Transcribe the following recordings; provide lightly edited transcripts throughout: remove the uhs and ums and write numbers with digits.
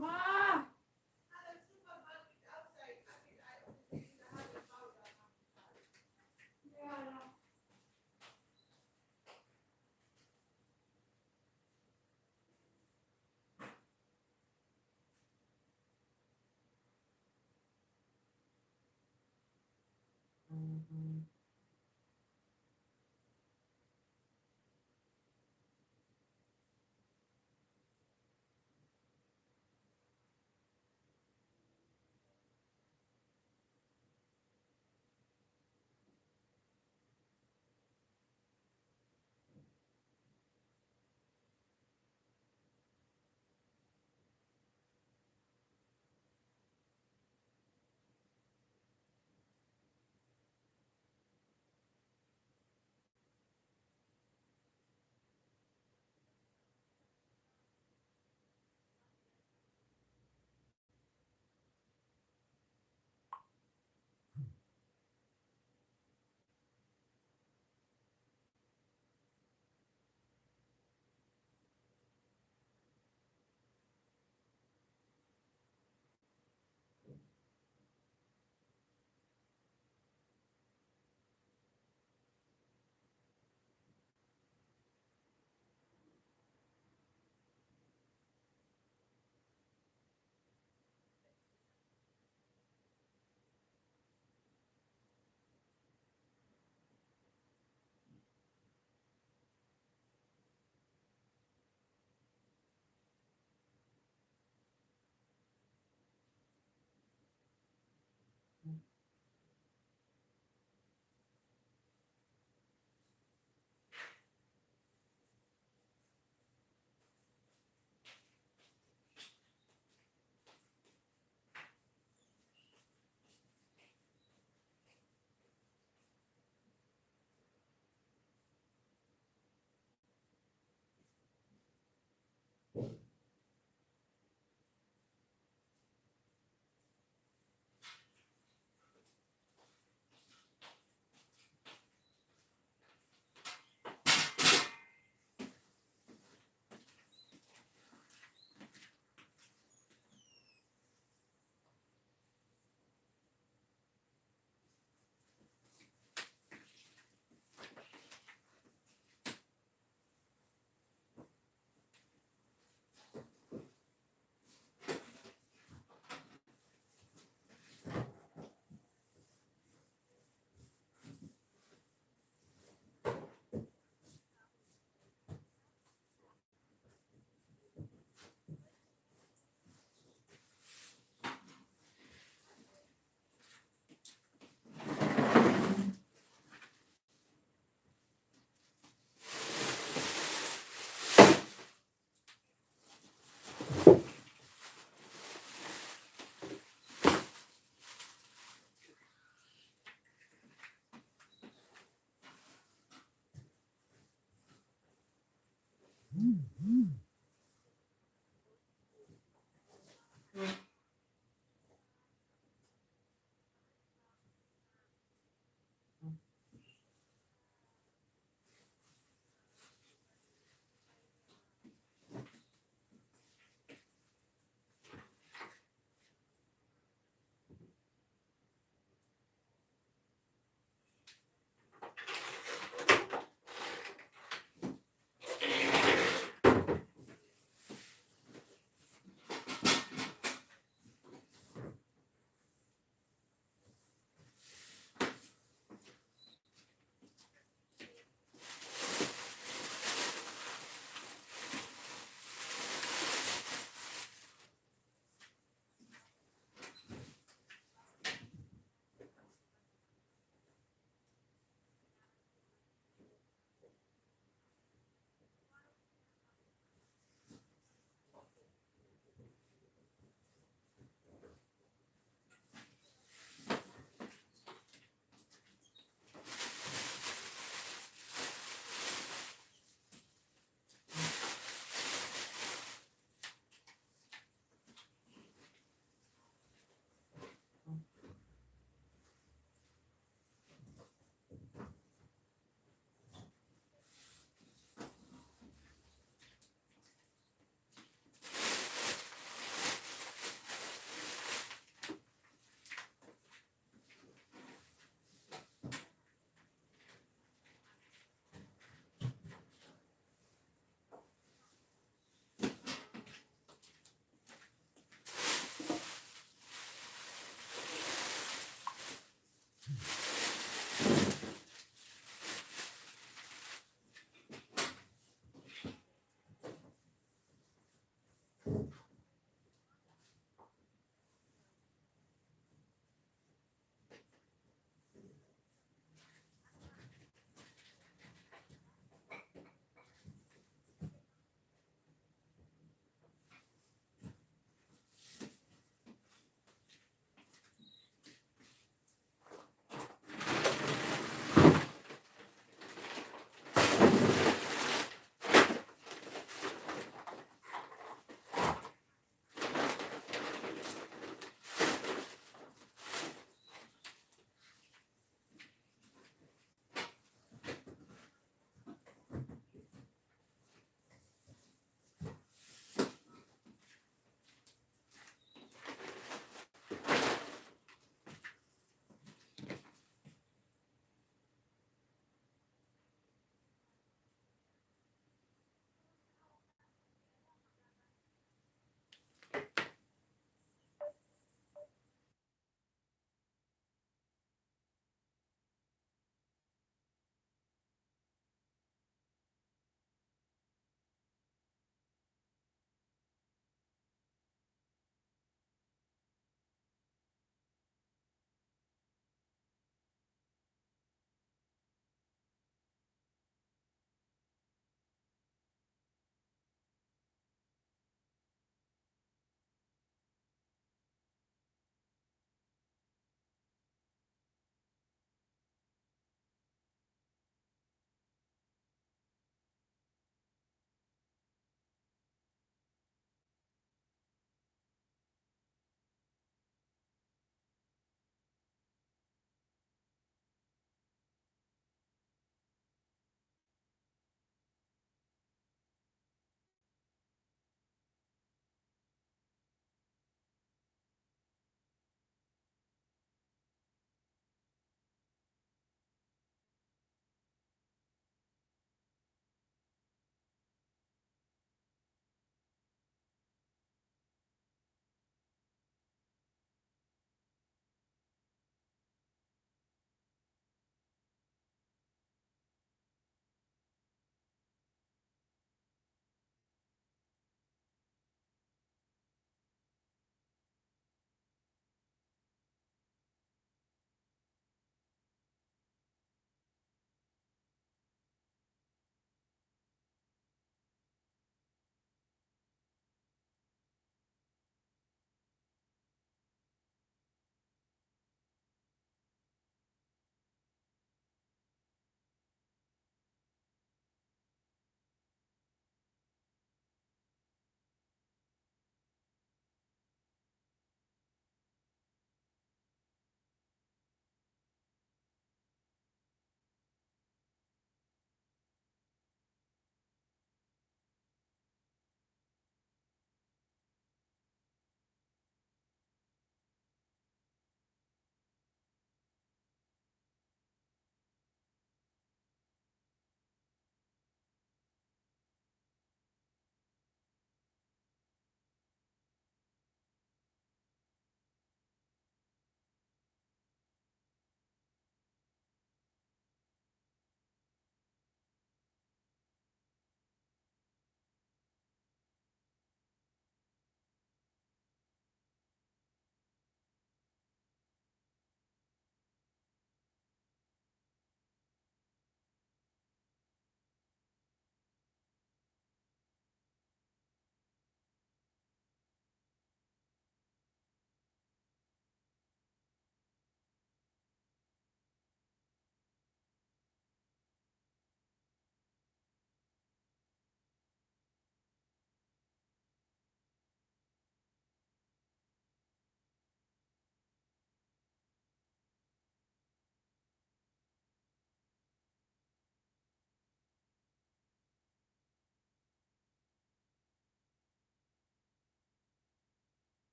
Mama!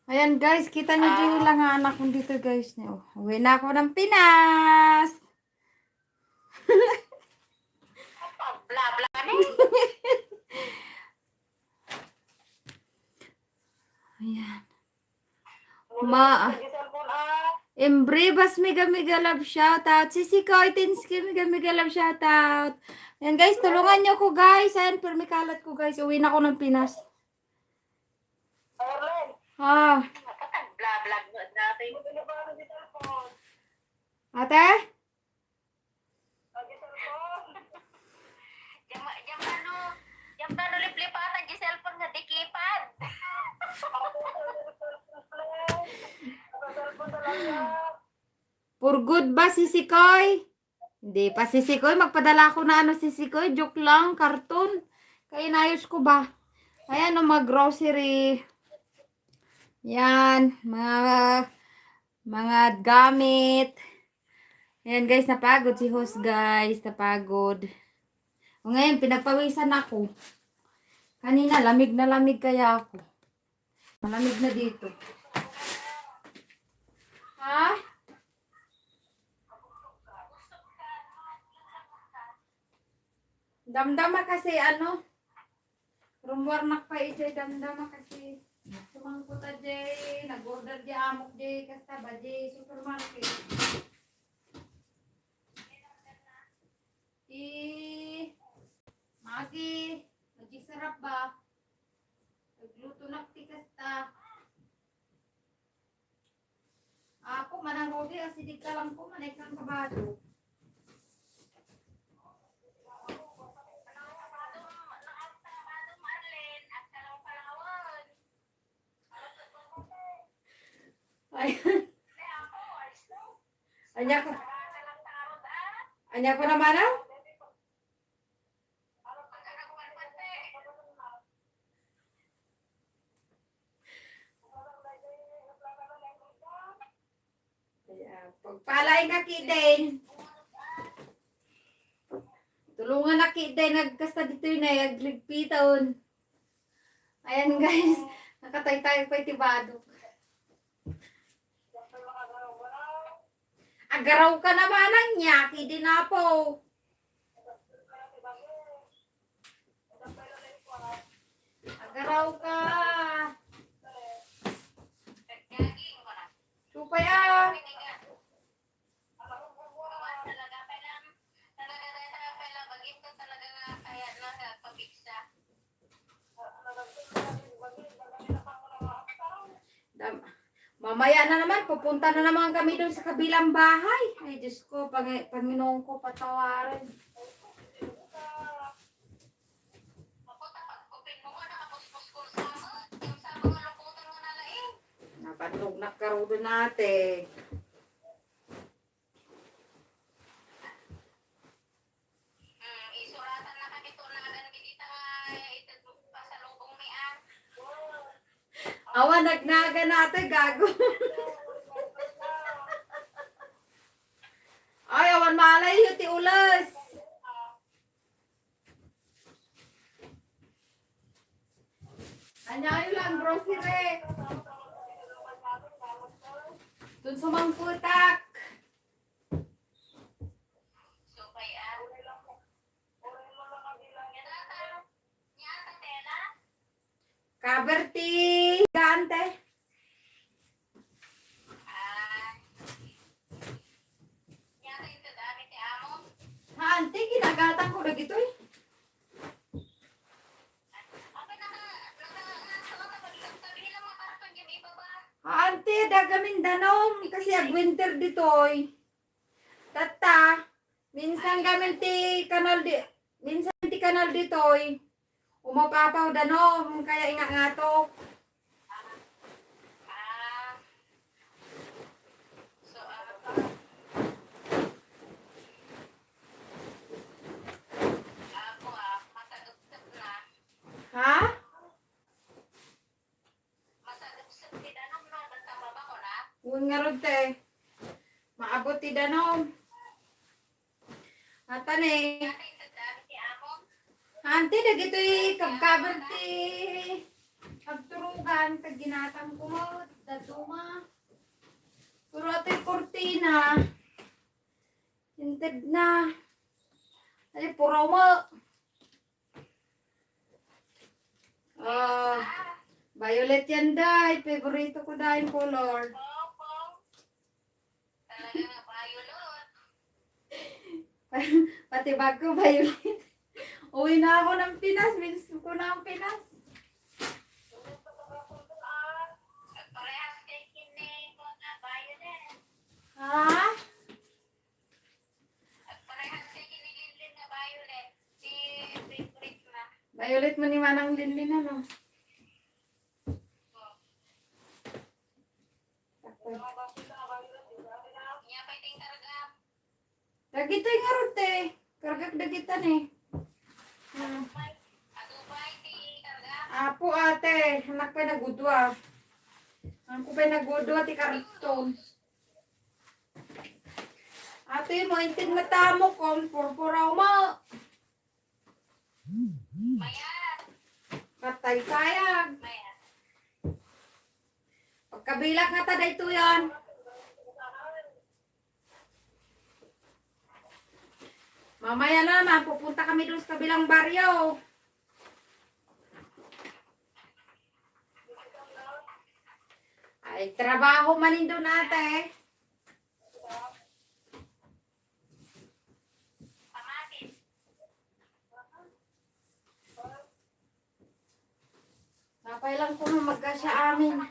Ayan guys, kita nyo dyan lang ang anak ko dito guys. Uwi na ako ng Pinas. Bla bla ni. Ayan. Embre, bas mega mega love shoutout. Sisi ko, itinski mega mega love shoutout. Ayan guys, tulungan nyo ko guys. Ayan, permikalat ko guys. Uwi na ako ng Pinas. Ah. Bla bla natin. Ate? Jam ano liplipatan di cellphone nga dikipad. For good ba si Sikoy? Hindi pa si Sikoy. Magpadala ko na ano si Sikoy. Joke lang, karton. Kaya inayos ko ba? Ayan o, mag-grocery. Yan, mga gamit. Ayan guys, napagod si host guys. Napagod. O ngayon, pinagpawisan ako. Kanina, lamig na lamig kaya ako. Malamig na dito. Ha? Damdama kasi ano? Rumwarnak pa ije damdama kasi. Sumangkuta jay, nag-order di amok jay, kasta ba jay, supermarket. Magi, sarap ba? Nagluto na ti kasta. Ako manang rodi, asidik ka lang ko, manay kang kabado. Ayan. Anya ko naman ah? Pagpalay ka kiden. Tulungan na kiden, nagkasta dito yun ay agligpiton. Ayan guys, nakatay-tay pa itibado. Agaraw ka naman ang nyaki din na po. Agaraw ka. Supay ah. Mamaya na naman, pupunta na naman kami doon sa kabilang bahay. Ay, Diyos ko, Panginoon ko, patawarin. Napatog na karudo natin. Isuratan na kami to na kita pasalubong ni Ang. Awa, nagnaga natin, gago. Ay, awan malay yun, ti ulas. Anyayo lang, grocery. Dun sumangputak. Kaberti, gante. Ha, ante, ginagatan ko na gito eh. Ha, ante, dagamin danom. Kasi ag-winter ditoy. Tata, minsan gamin ti kanal di, minsan ti kanal ditoy. Umapapaw danom, kaya inga nga to. Ha? Huwag nga ron te. Maabot ti danom. Atan eh. Ante, dagito'y kabkabar ti. Pagturugan, pag ginatang kumot. na tuma. Pero ito yung kortina. Hinted na. Ay, puraw mo. Oh, violet yan, day. Favorito ko dahil color. Opo. Talaga nga violet. Pati bag ko, violet. Uwi na ako ng Pinas. Miss ko na ang Pinas. Parehas kay kini mga violet. Ha? Parehas kay kini Lilin na violet. Si favorite na. Violet mo ni Manang Linlin, ano? Niya pa iting karga. Dagito yung arote. Kargak dagitan eh. Adubay ti karga. Apo ate, anak pa nagudwa. Ang ko pa nagudwa ti karton. Ate mo, intin mata mo kon purpuraw mo. Mayat. Patay sayag. Mayat. Pagkabilak nga ta dayto yan. Mamaya naman, pupunta kami doon sa kabilang baryo. Ay, trabaho manin doon ate. Pamatis. Napay lang po magkasya amin.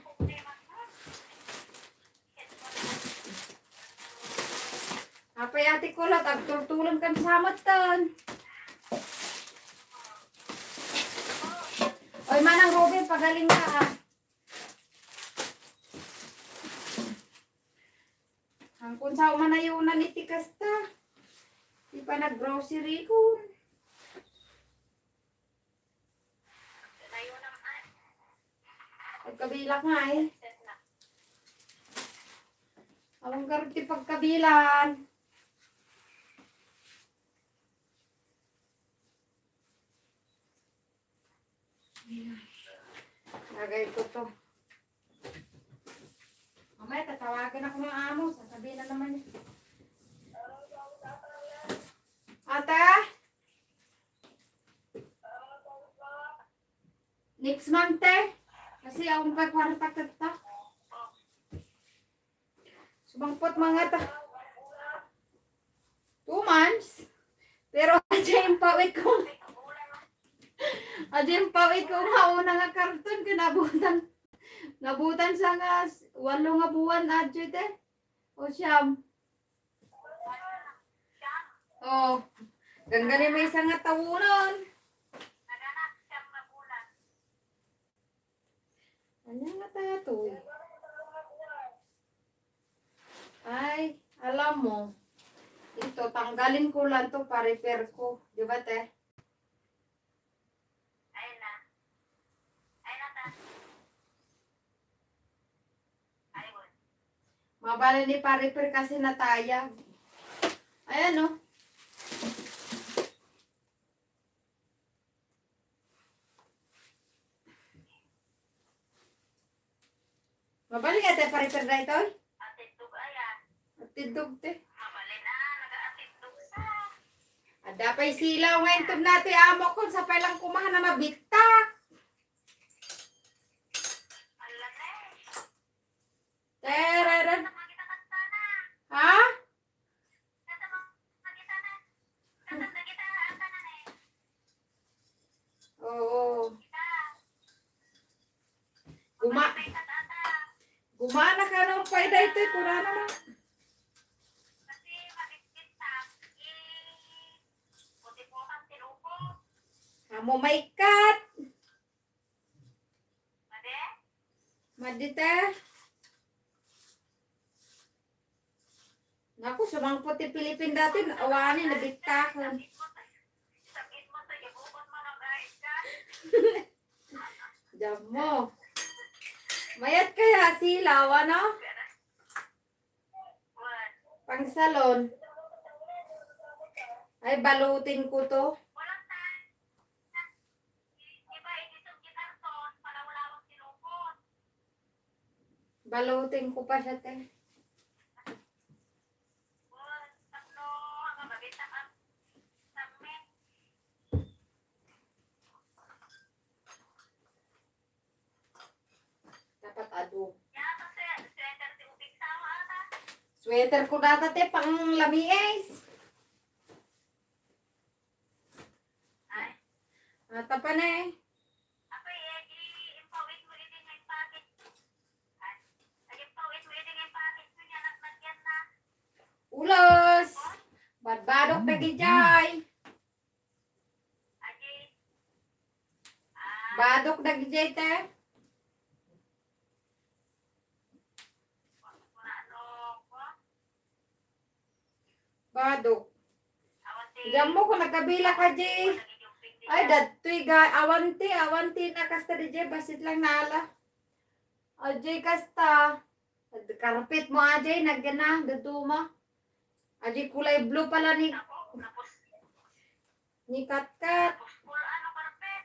Napay ate ko lang, agtultulan kan sa matan. Oy, Manang Robin, pagaling ka ah. Ang kung sa umanayunan ni Tikasta. Di pa nag-grocery ko. Tayo naman. Pagkabilak nga eh. Set na. Awang karoti pagkabilan. Lagay ko to. Mamaya tatawagan ako ng amo. Sasabihin na naman niya. Ate? Next month eh. Kasi ako magkakwarta kita. Sumangpot mga ta. 2 months. Pero adya yung pawit ko. Adya yung pawit ko mauna nga karton. Kinabutan. Nabutan sa nga 8 nga buwan adya te. O siyam. O. Gangganin may isang nga tawunan. Naganak siyang na bulan. Ano nga tayo to? Ay, alam mo. Ito, tanggalin ko lang to pa-repair ko. Di ba te? Ayun na. Ayun na ta. Ayun. Mabala ni pa-repair kasi natayag. Ayan o. Mabali nga te pa-repair na ito. Atin tug ayan. At tindog te. Mabalin na. Nag-aatin tug sa. Ada pa'y silaw ngayon to natin amo ko sa palang kumahan na mabitak. Alam na eh. Tereren. Kasama kita kasana. Ha? Kasama kita na. Kasama kita ang kanan eh. Oo. Kita. Guma May tatata. gumana ka ng payda ito. Pura naman. Kasi mabigit ta. Puti po kang tinupo. Amo may cut. Made? Madite. Naku, sumangpot yung Pilipin dati. Awanin, nabitakan. Sakit mo sa ibukot mo ng guys ka. Diyan mo. Mayat kaya silaw, ano? One. Pang salon. Ay, balutin ko to. Walang ta. Iba itisog kita son para wala akong tinupot. Balutin ko pa siya, te. Tatlo, hanggang mabita ka. Sabi, Dapat ado. yata sweater si Ubig Sawa ata. Sweater ko data, te, pang lamies. Ay, Ata pa na eh. ako i-impawit mo rin yung packet. Ay, nag-impawit mo rin yung packet mo niya. Naglagyan na. Ulos! Badbadok na gijay. Aji. Badok na gijay, te. Ano ko? Badok. Awan Diyan mo ko nagkabila ka, Jay. Ay, datoy ga. Awanti na kasta di Jay. Basit lang nala. Ajay kasta. Karpit mo, Ajay. Nagyan na. Daduma. Ajay kulay blue pala ni Katkat. Ano karpet?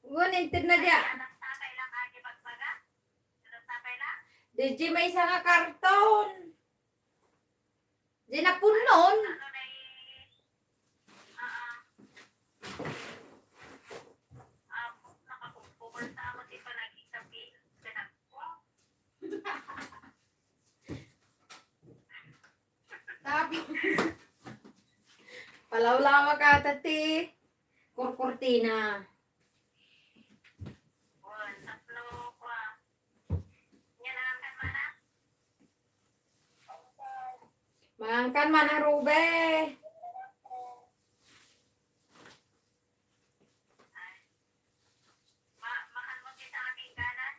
Ngunintid na diya. Anak tatay lang aji pagbaga. Anak tatay lang. Di Jay may isa nga karton. Jay na punon. Ano na nakakupukol sa ako si palagi sabi pinagpo. Tapos. Palawlawa ka, tati. Kurkurtina. Bon, tatlo ko. Yan ang kan mana. Mangangkan man ang rube. Makan mo din sa aking kanan.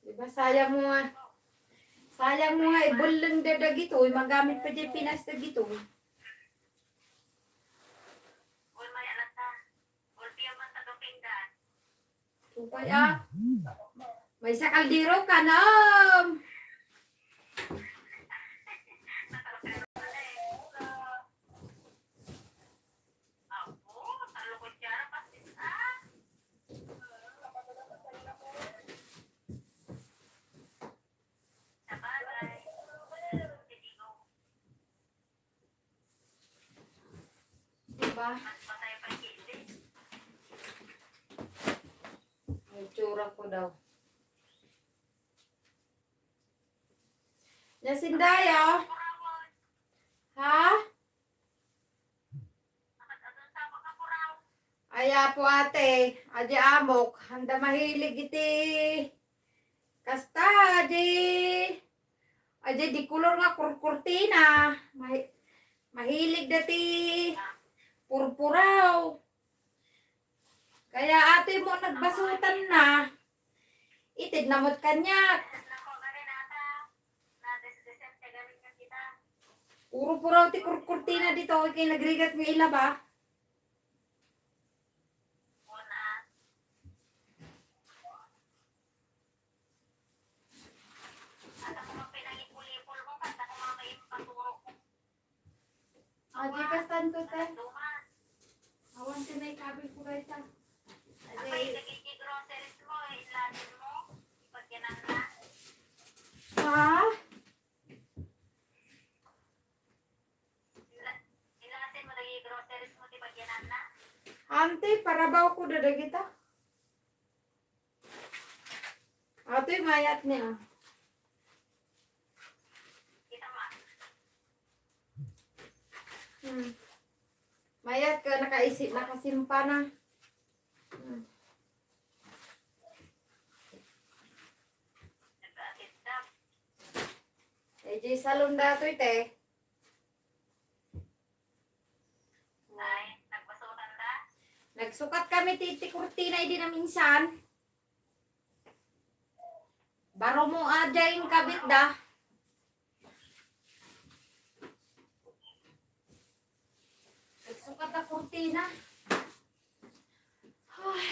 Diba sayang mo nga. Sayang mo nga, ibulong dadag ito. Magamit pa dyan Pinas dag ito. Bon, may alata. Bon, piya man sa dopinggan. Supay ah. May sa kaldero ka nam. Ako, talo ko dyan. Pasit ah. Sabagay. Sinigo. Diba? Mas patay pa hindi. May tsura ko daw. Nasindayo? Purawon. Ha? Nakatadon sa mga puraw. Aya po ate. Adi amok. Handa mahilig iti. Kasta, adi. Adi di kulor nga kurkurtina. Mahilig dati. Purpuraw. Kaya ate mo nagbasutan na. Itid namot kanyak. Nako, ganin ata. Na-desdesen ka gamin nga kita. Puro puraw ti kurkurtina dito. Kaya nagrigat ng ila ba? Una. At ako magpinangipul-ipul mo, kanta ko mga kayo paturo ko. Adi kastan ko te. Dumas. Awan si may kabil ko guys ah. Ako Adi. yung nagiging groceries mo, ilalim mo. Ipagyanan na. Ha? Ilalim mo nagiging groceries mo, ipagyanan na. Ante, parabaw ko dadag ita. Ate, mayat niya. Kita ma. Mayat ka, nakaisip, nakasimpa na. Nag-atid-tap. Eh, di salon dato ite. Ay, nagbasutan na. Nagsukat kami titi kurtina hindi na minsan. Baro mo adya yung kabit da. Nagsukat na kurtina. Ay.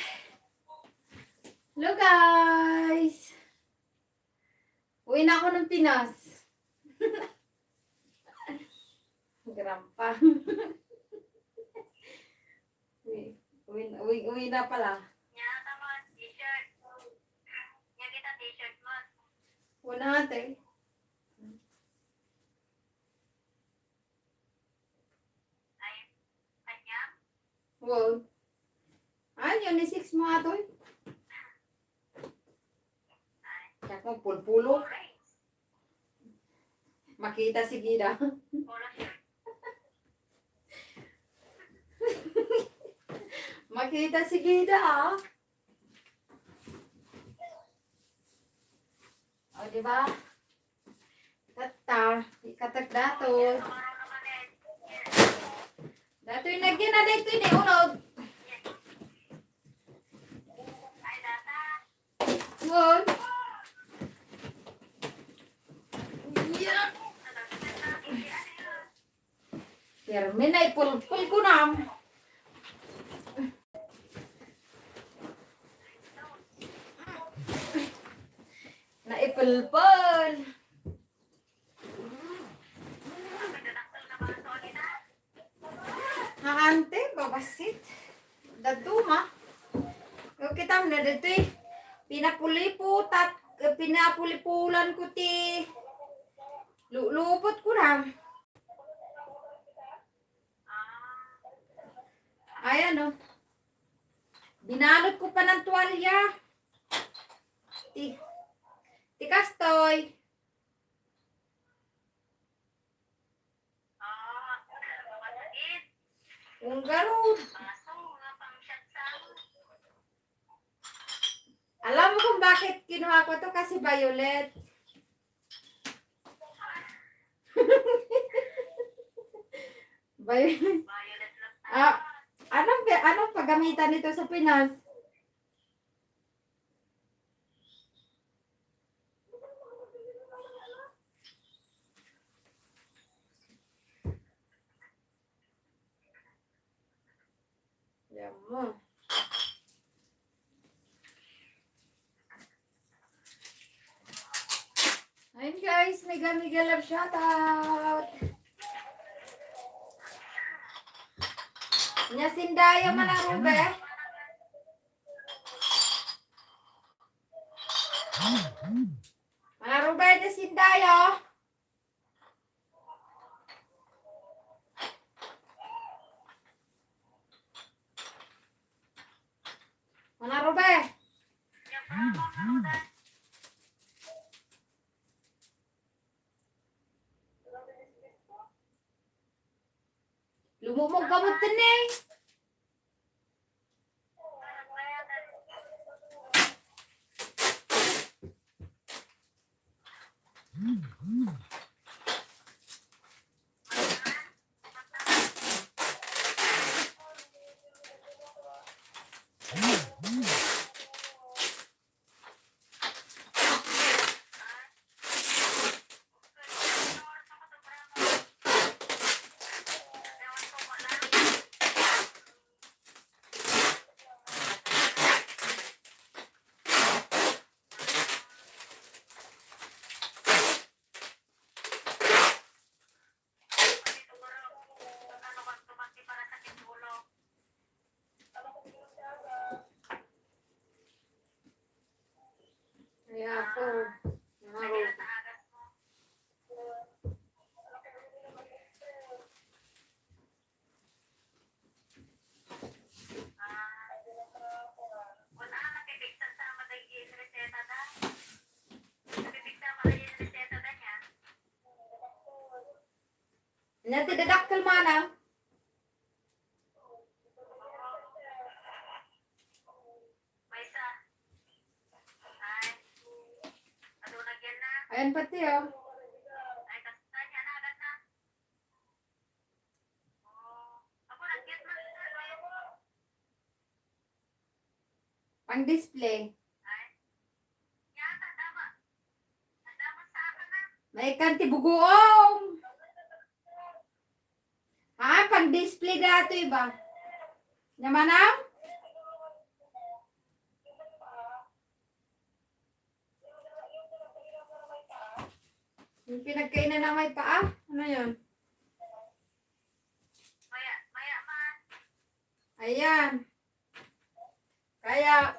Hello guys. Uwi na ako ng Pinas. Grampa. Uwi na pala. Nyata natin. Ay, kanya. Wow. Yun ni 6 mo ato eh. Kaya kung pulpulo. Orange. Makita si Gida. Polo shirt. Makita si Gida ah. O, diba? Tata. Ikatak dato. Tomorrow naman eh. Yes. Dato yung nagyan na dito ni Unod. Ay, data. Ngon. Yeah. Pero may naipulpul ko na. Naipulpul. Haante, babasit. Daduma. Yung kita mo na dito eh. Pinapuliputat. Pinapulipulan ko ti. Lupot ko na. Ayan o. Binalot ko pa ng tuwalya. Ti Kastoy. Masakit. Yung garod. Paso, nga pang shot sang. Alam mo kung bakit kinuha ko to? Kasi violet. Violet. Violet lang Ah, anong paggamitan nito sa Pinas? Yan mo. Ayun guys, may Mega Love shoutout. Nya Sindaya Manarube. Manarube nya Sindaya. Manarube. Lumumog gamot din eh. Kaya ako. Manarube. Nya tidadakkel mana? Ayan pati oh. Pang display. May kanti bugoong. Pang display dato iba. Nyamanam? Yung pinagkainan na may paa? Ano yun? Ayan. Kaya,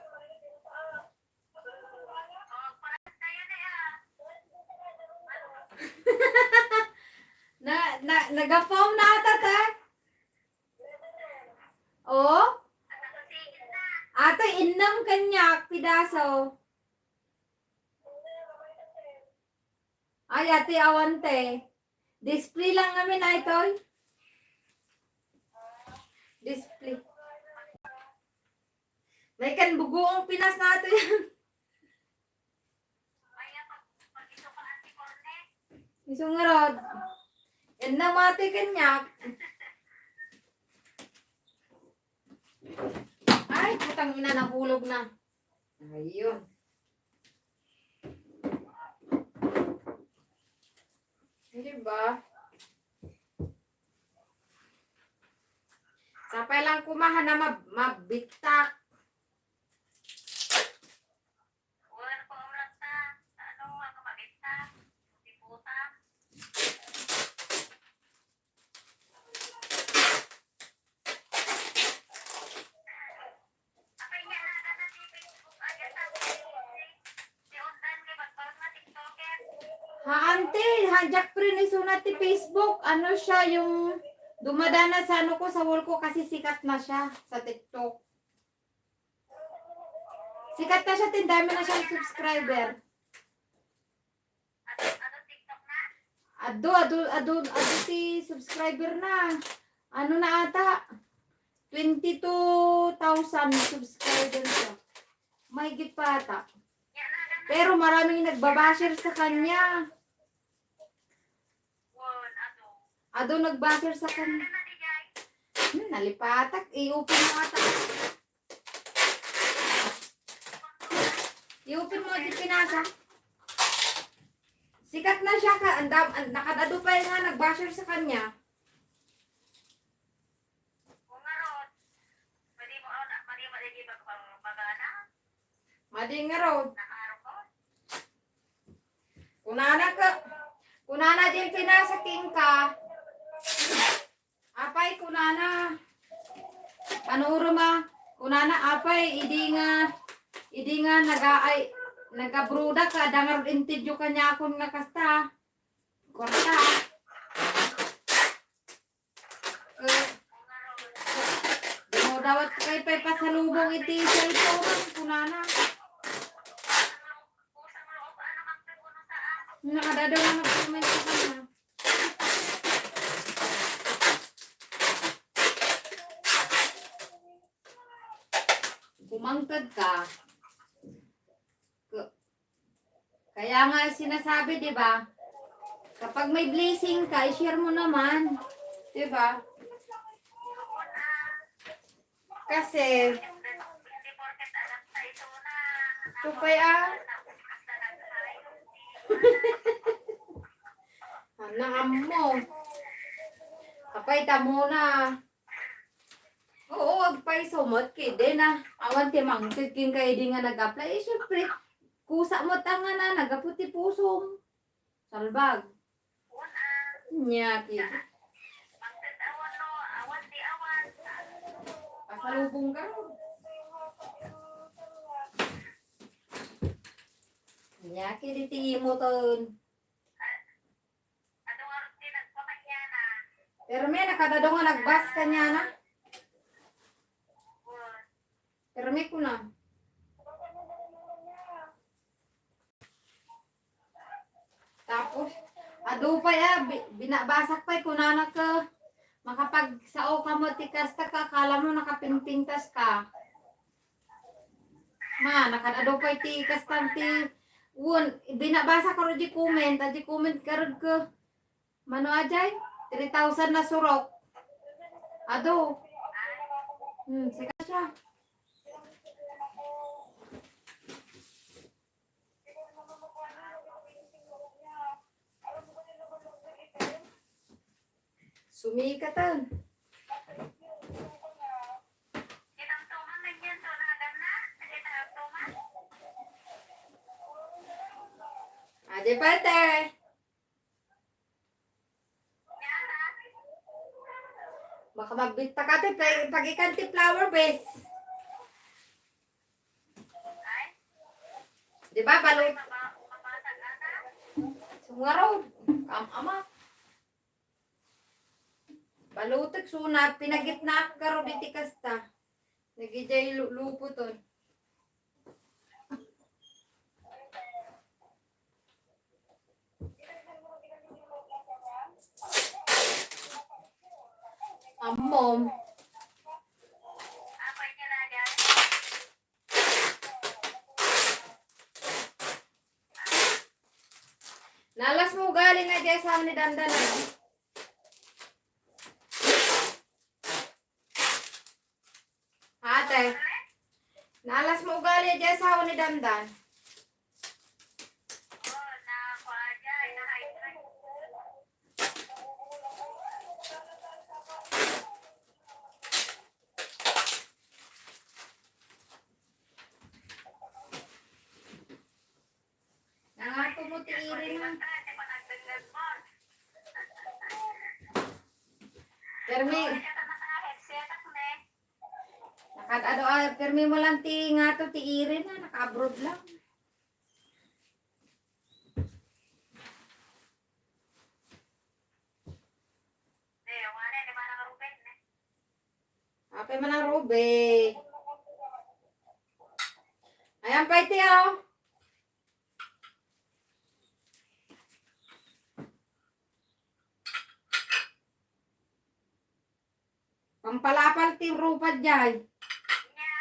Nag-foam na ata ta. Oh? Nakasigil na. Ate, inam kanyak, pidaso. Ay, ate, awante. Display lang kami na ito. Display. May kan bugoong Pinas na ito yan. Kaya pag ito ka Ate Corne. Isang rod. Inam ate kanyak. Ay, putang ina, nahulog na. Ayun. Diba? Sapay lang kumahan na mabitak. Wala ko ulat na. Ano, ako magita. Tiputa. Apay niya na na si Facebook. Ayan sa si Undan kay bagbaon na TikToker. Ha, ante, hanjak pre ni sunat ti Facebook. Ano siya yung dumadana sa ano ko sa wall ko kasi sikat na siya sa TikTok. Sikat na siya, tindami na siyang subscriber. Ano TikTok na? Ado si subscriber na. Ano na ata? 22,000 subscriber siya. May git pa ata. Yan na na. Pero maraming nagbabasher sa kanya. Won, ato. Ado nagbasher sa kanya. Ano na di jay? Nalipatak. I-open mo ata. I-open mo di pinasa. Sikat na siya ka. Nakadado pa nga nagbasher sa kanya. Kung nga ron. Pwede mo di bagana. Madi nga raw. Nakaaraw ko. Kunana din pinasa king ka. Apay kunana. Panuro ma. Kunana apay idi nga nagabruda ka dangar intidyo kanya akon nga kasta. Korta. Di mo dawat kay pay pasalubong iti cellphone kunana. Kusang loob, ano kang puno saan? Nakadadaw na nag-comment sa kanya. Kumangkad ka. Kaya nga sinasabi, 'di ba? Kapag may blessing ka, i-share mo naman, 'di ba? Kasi Hindi porket alam sa ito na. tupay Anam mo. Kapay tamo na. Oo, agpay sumot kide na. Awan ti mangkid king kay di nga nag-apply. Eh, syempre, kusa mo tanga na, nagaputi pusong. Salbag. Nya, kid. Awan no, awan di awan. Pasalubong ka. Nya, kid, iti mo ton. Ano nga rin din nagpapanya na. Pero may nakadado nga nagbas kanya na. Pero may kuna. Tapos, ado pa ya, binabasak pa kunana ka. Makapag sao ka mo tikas ta ka, kala mo nakapinpintas ka. Ma, nakadado pa iti kastam ti won, binabasa ko rin di comment ka rin ka. Mano ajay? 3,000 na surok. Ado. Sika siya. Sumikatan. Kitang tuman na yan, to nagan na. Kitang tuman. Ade pate. Baka magbita ka te, pag ikanti flower base. Ay, Di ba, balot? mabasag ata. Sungaraw. Ama. Balutik sunat. Pinagitna karo diti kasta. Nagijay luputon. Amom. Apa niya na dyan? Nalas mo galing na dyan sa ni Dandan. Ate. Nalas mo galing dyan sa ni Dandan. Oh, na kuha dyan. Na-hydrate. Nangato mo tiirin ha. Di pa nagdagdag mo. Permi. Kaya ka naka-headset ako na eh. Permi mo lang ti nga to tiirin ha. Naka-abroad lang. Yung ano, di ba naka-ruben eh? Ape man ang Ruby. Ayan pa iti oh. Pampalapal ti rupad dyan. Niya.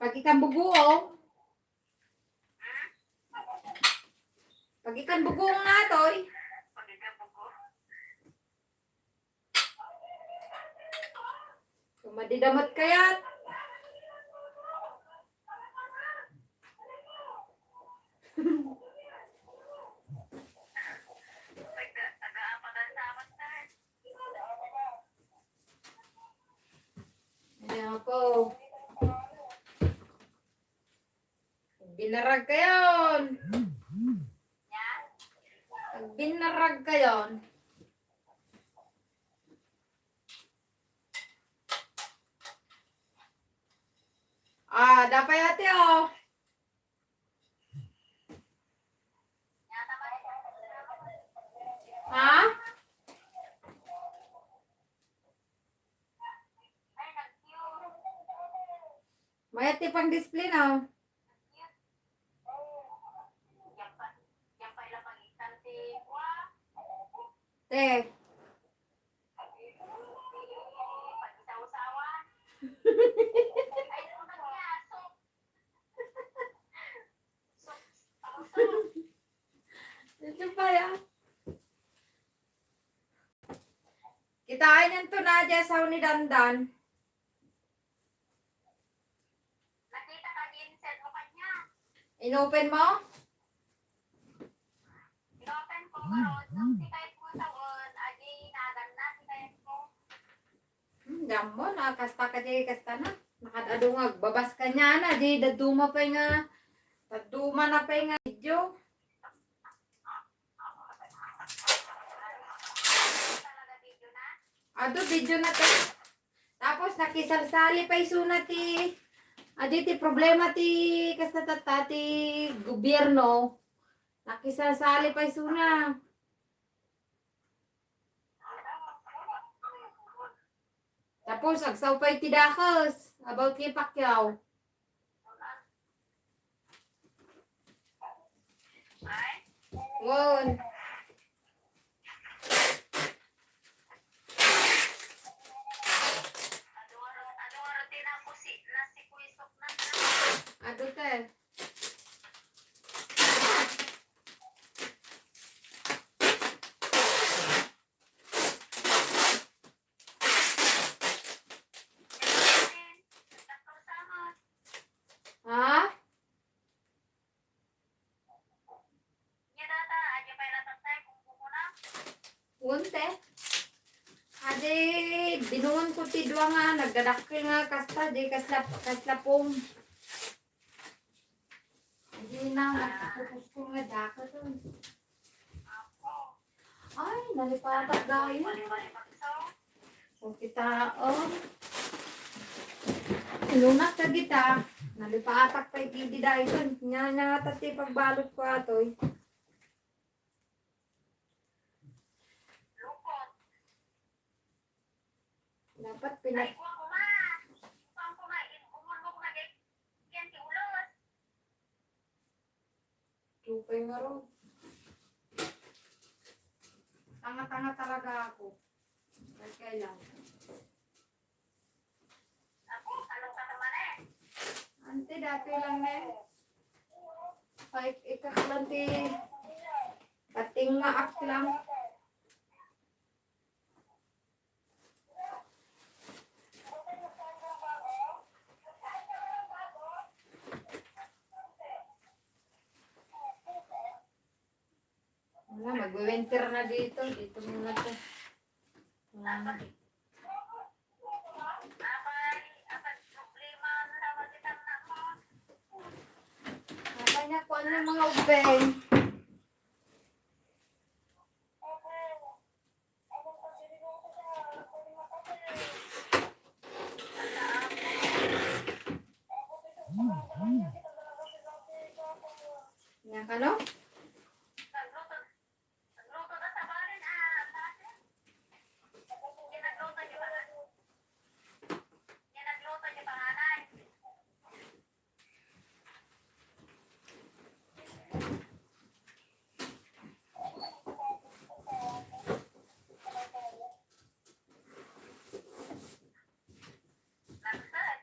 Pag ikan buguong. Pag ikan buguong na toy. Pagkakapo ko. Madidamat kayat. Pagkakaapagan sa amat na eh. Ayan ako. Binarag kayon. Niya. Pag binarag kayon. Dapat ate oh. Niya, tama rin. Ha? Ay, nag-cute. Mayati pang display na oh. Yan pa ilang pagitan si Wah. Te. Pag-isaw-sawan. Ay, naman niya. Sok. Ito pa yan. Kitain yan to na dyan sa ni Dandan. Nakita ka din set mo kanya. Inopen mo? Inopen ko karon. Nung tikay ko sa won, agi nagan na tikay ko. Damo na. Kasta ka di. Kasta na. Nakadadungag. Babas ka niya na. Di daduma pa nga. Daduma na pa nga video. Talaga video na. Ado video na to. Tapos nakisalsali pa isunat ti. Adi ti problema ti kasta tata ti gobyerno. Nakisalsali pa isuna. Tapos agsaw pa iti dakos. About kay Pacquiao. Ay, Won. ano tinapusi na si Kuisok na. Ado te. Ha? Unte. Ade binuon ko ti dua nga nagdadakkel nga kasta di kasla pong. Adi na nagpupus ko nga dakat. Ay, nalipatak dahil. Kung kita, oh. Lunak ka kita. Nalipatak pa hindi dahil. Nga nga tati pagbalot ko atoy. Dapat Ay, pinag... kuha ko ma. Kuha ko ma. Umon mo ko na yan si ulos. Tupay nga ro. Tanga-tanga talaga ako. Kahit kailan. Ako, anong ka naman eh? Ante, dati lang na eh. Kahit ikakalanti. Pating maak lang. Wala, mag-winter na dito. Dito muna to. Wala. Abay, problema na naman kitang na mo. Mama niya kung ano yung mga ubeng. Yan ka no? Nagluto na sa balin ate. Ginagluto niyo ba? Ginagluto niyo ba nanay? Nagset.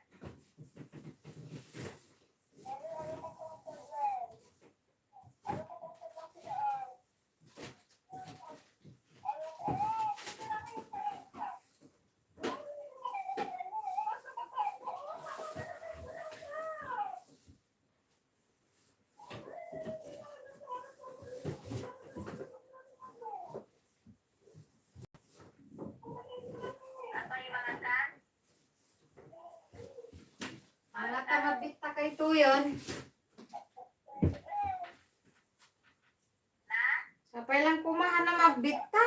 Ako yung mga kan. Wala ka mabita kay tuyon. Na? Sapay lang kumahan na mabita.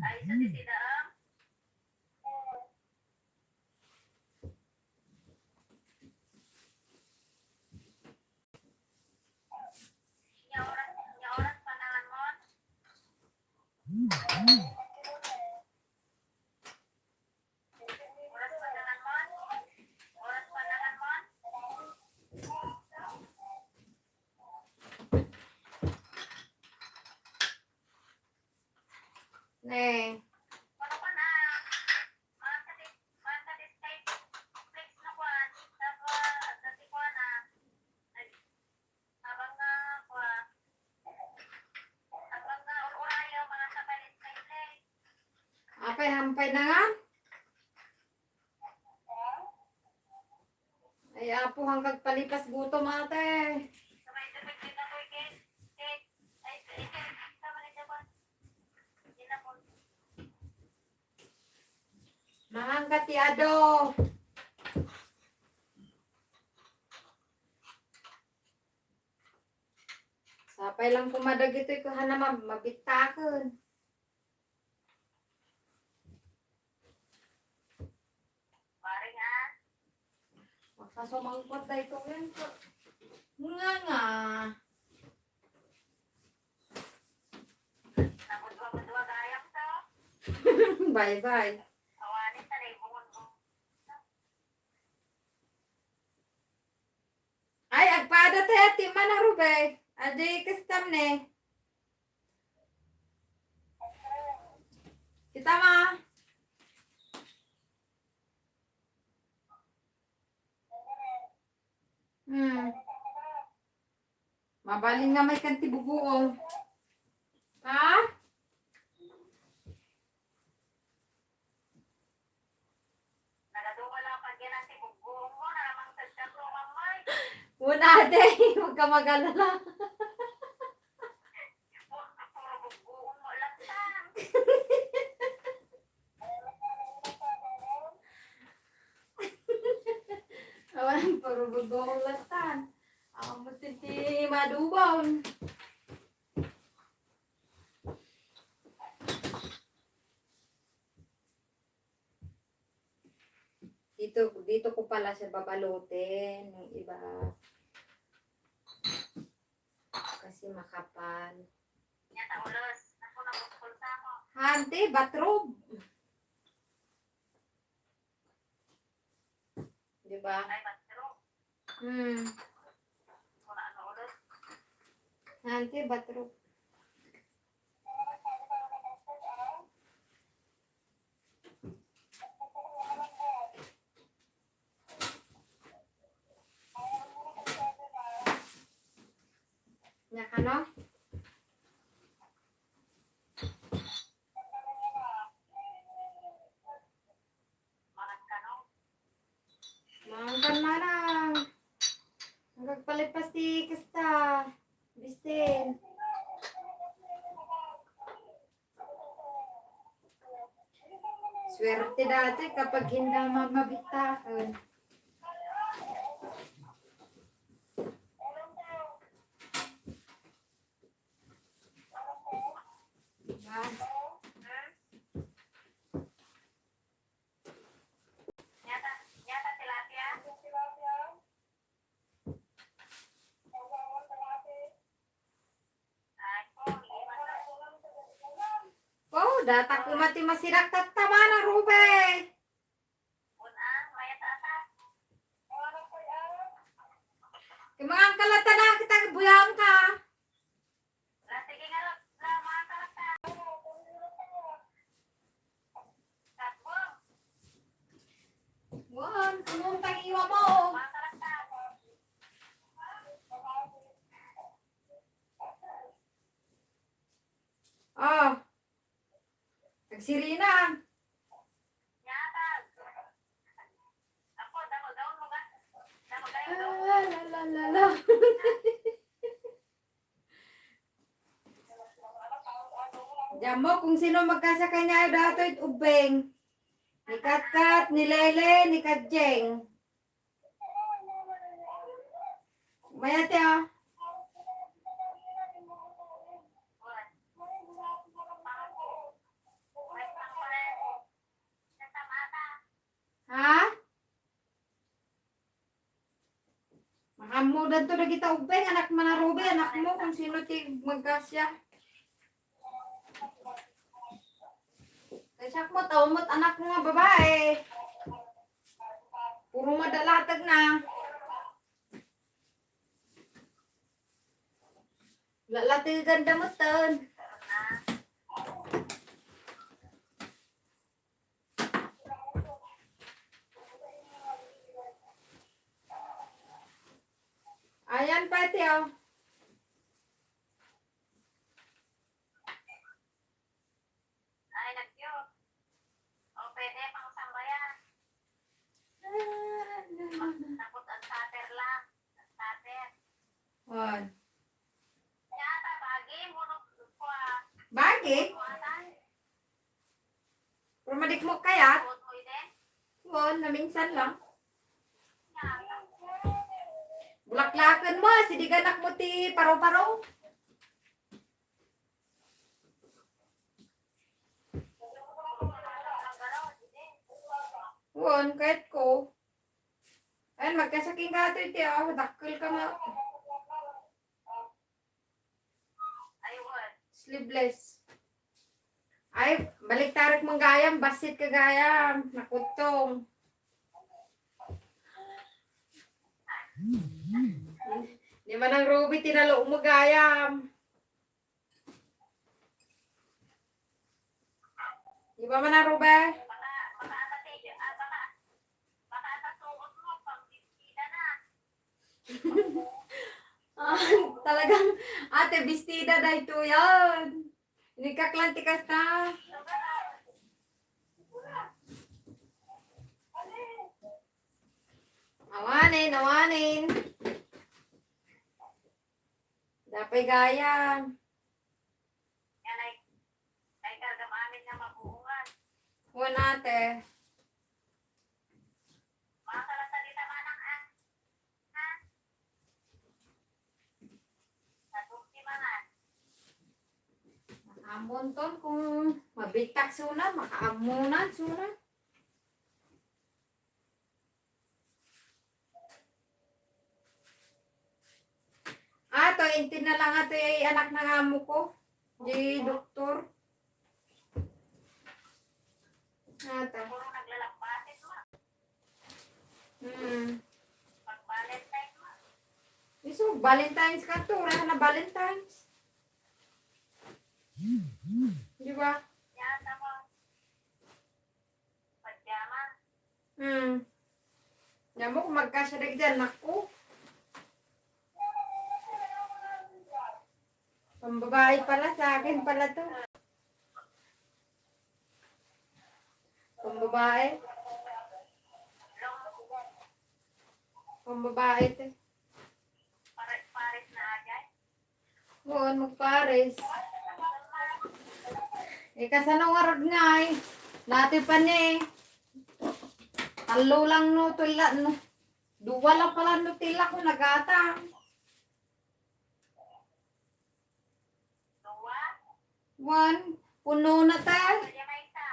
Ay, sa sisidaang. Nya oras panangan mo. Oras panangan mo. Oras panangan mo. Ne. Ano pa na? Mga katis kay flex na kuan. Dati kuan na. Habang nga kuan. Habang nga urayo mga kapalit kay flex. Apay hampay na nga. Ay apo hanggang palipas gutom ate. Sabay sabay din ako kay ay sama ni Japan. Dinapon. Mahang katiado. Sapay lang kumadag ito ko hana mabitaken. Pare nga. Makasumangkot na ito yan ko. Nga. Nabudwa gayam to. Bye bye. Awanin ta na bungon mo. Ay agpada tayo timan na rube. Adi kastam ne. Kita ma. Mabaling nga may kanti bubuong. Ha? Nagadungo lang pag yan ang tibugbuong mo. Naramang tagtag mo mamay. Una ate, huwag ka mag-alala. Puro bugbuong mo lang tang. Awan, puro bubuong latan. Ako mo tinti madubon. Dito ko pala siya babalutin ng iba. Kasi makapal. Yan ta ulos. Naku nabukol sa ako. Hante, batrob. Di ba? Ay, batero. Hmm. Kung ano ulit. Nanti batruk. Nya kano? Manat ka, no? Mangkan marang. Magpalit pasti kasta. Bistin. Swerte dati kapag hindi mabitakan. Diba? Yata tilapia. Ay, po, iwan na. Oh, data ko mati masirak tatama na rube. Unang, mayat ata. Kaya mga kalata na kita buyang ka. Sige nga, mga kalata. Tatbong, Wan, anong tangiwa mo? mga kalata. Oh. Nagsirina. Yata. Ako, daon mo ka. Damo kayo, daon. La la la la. Diyan mo kung sino magkasakay niya dato it ubeng. Ni Katkat, ni Lele, ni Katjeng. Mayate ah. Ha? Makamudan to na kita ubeng. Anak manarubi, anak mo kung sino ti magkasya. Kasak mo, tawmot anak mo nga babae. Puro madalatag na. Lalatigan damutan. Ayan pati oh. Ay, nag-cute. O, pwede pang sambayan. Tapos ang sater lang. Ang sater. Wan. Yata, bagi mo nung kuha. Bagi? Kuhaan. Pero madikmo kayat? Kuhaan mo din. Wan, na minsan lang. Yata. Bulaklakan mo, sidiganak mo ti paro-paro. Wan, kahit ko. Ayan, magkasaking ka ito iti oh. Dakkel ka nga. Ayun. Sleeveless. Ay, balik tarik mong gayam, basit ka gayam. Nakutong. Di man ang Ruby, tinalo mo gayam. Di ba man ang Ruby? Baka atasuot mo pag bibida na. Ah, talagang ate, bestida na ito yan. Inikaklantikas na. Awanin, awanin. Dapay gayam. Yan ay karga amin na mabuungan. Huwag ate. Mga salasalita manang ha? Natumti mangan. Makaamon ton kung mabitak suna, makaamunan suna. Ato, intin na lang ato yung anak ng amo ko. Di doktor. Ato. Puro naglalampasit mo. Hmm. Valentine's ka to. Wala na Valentine's. Di ba? Yan mo. Pajama. Yan mo kung magkasyarig dyan. Naku. Pambabae pala. Sa akin pala to. Pambabae. Pambabae to. Pares na agad. Oo, magpares. Kasano nga rod nga eh. Dati pa niya eh. Talo lang no, tula no. Duwa lang pala no tila ko nagata. Dua. One, puno na tayo. Kaya may isa.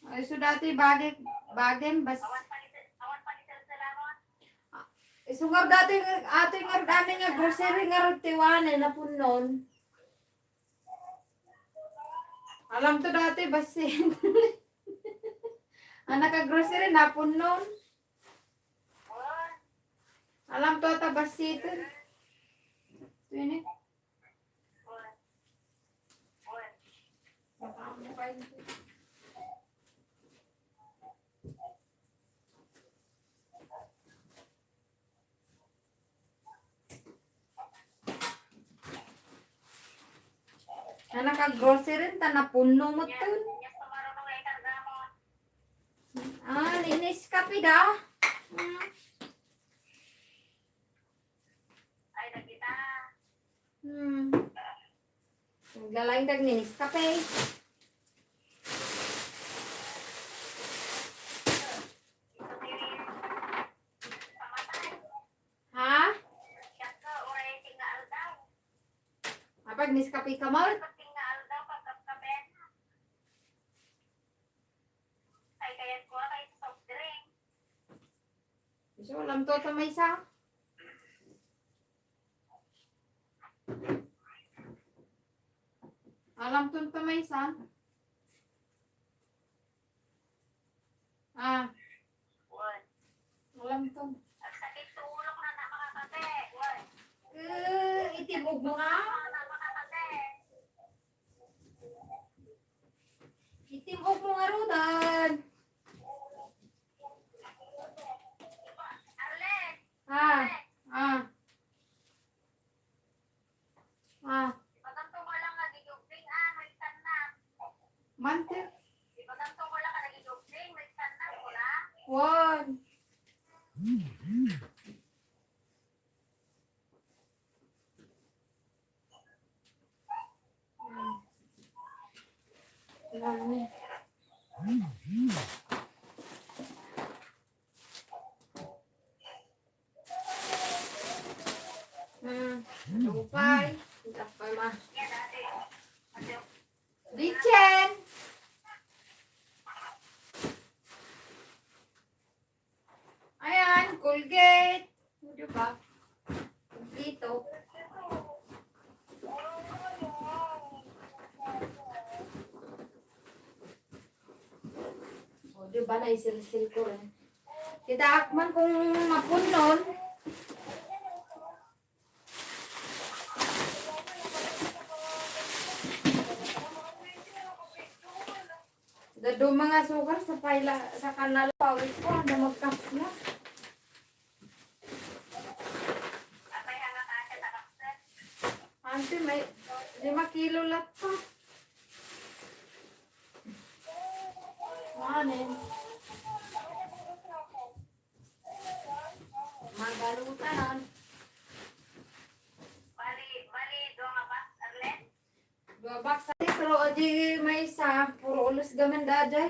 Ay, so dati bagay bas. Awan palitan sa lamon. So nga dati ato nga dami nga grocery nga rod tiwane na punon. Alam to dati basin. Ang naka-grocery na punon. Wan. Alam to ata basit. Ito yun eh. Wan. Wan. Na naka-grocery ta na puno mo to. Yan pamarunong ay karga mo. Linis kape da. Ay, nagkita. Naglalaing dag ninis kape. Ito tirin. Pamatay. Ha? Yan ka, oray tingal daw. Apag nis kape ka mo? Tingal daw pagkakaben. Ay, kayan ko kay soft drink. So, alam to may isa. Alam to may isa. Wan. Alam to. At sakit tulok na na makakape. Wan. Itimog mo nga. Na makakape. Itimog mo nga rodan. Arlen. Ah. Ipaganto mo lang nga gigubling. May sana. Mante. Ipaganto mo lang nga gigubling. May sana. Wala. One. Lami. Lupay. Tapay ma. Yan dati. Dichen. Ayan, Colgate. Di ba? Dito. O, di ba? Naisil-sil ko rin. Kita akman kung mapunon. Dado mga sugar sa paila sa kanal pawis ko na magkas na. Atay hanga kasi takakset. Ante may 5 kilo lang pa. Manin. Magalutan. Bali, doon nga ba, Arlen? Babak sa pero odi may isa. Puro ulos gaman daday.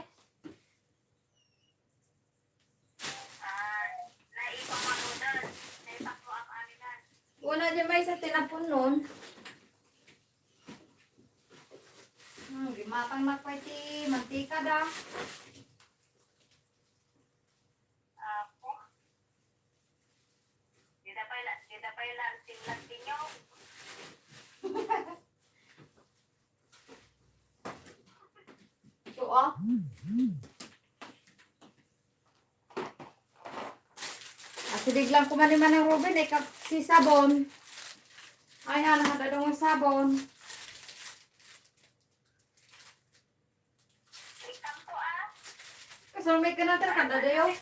Naipang manudan. Naipak mo ang aminan. Una di may isa tinapon nun. Gimatang na pa iti mantika da. Ako. Dida pa yung lanting nyo. So ah. Kasi biglang kumaliman ng Ruben, eh, si sabon. Ayan, nakadadong ang sabon. Ikam ko ah. Kasi may kanatal ka, dadayo.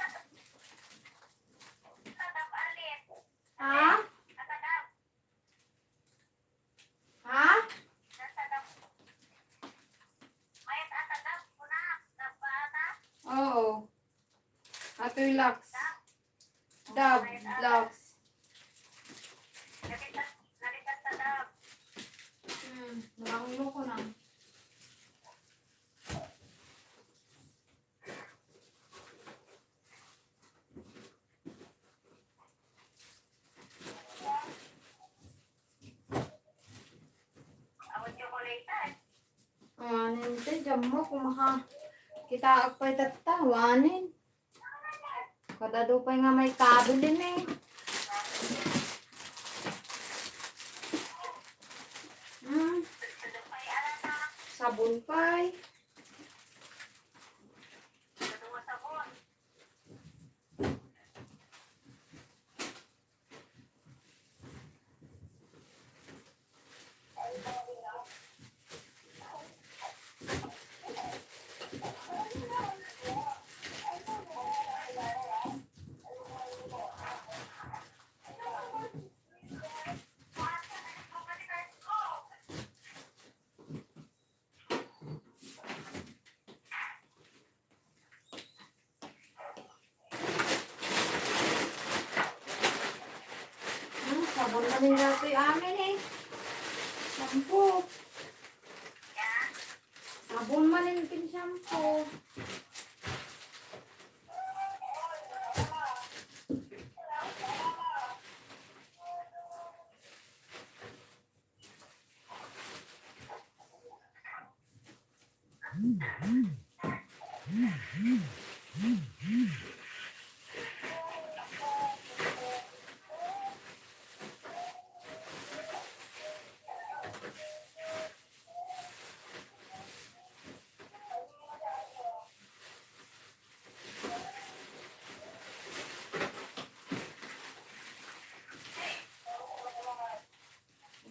Atadap alit. Ha? Atadap. Ha? Atadap. Mayat atadap. Punak. Nabata. Oo. Atoy Lux. Dab, Lux. Nalitas sa dap. Nakangulo ko na. Awat chocolatean. Awanin ito, dyan mo, kung kita agpay tata, awanin. Kadadupay nga may kabilin eh. Sadapay alata. Sabon pay. Sadunga sabon. Sabon na nila ito yung amin eh. Shampoo. Sabon man yung shampoo.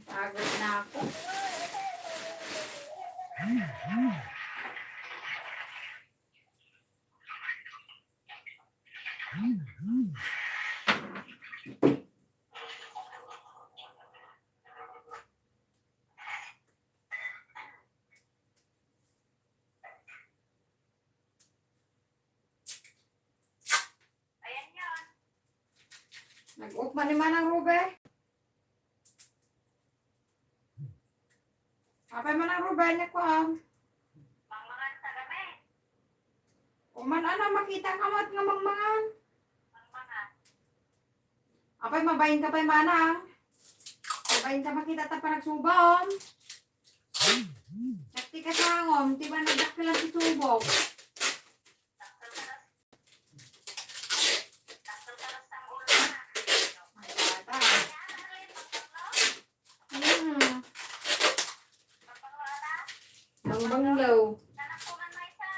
Pagod na ako. Ayan yun. Nag-off man naman ang Rube. Apay man ang Rube niya ko ang. Mangmangan sa gabi. Kuman ana makita kamat nga mangmangan. Mangmangan. Apay mabayin ka pa'y manang. Mabayin ka makita ta pa nagsubom. Sakti ka sangom, di ba nagdakilang si subok? Taktal-talas ng ulo na. Ay, bata. Yan, ano yung pagpaglo? Pagpaglo ata? Bangbanglaw. Nanakunan mo isa.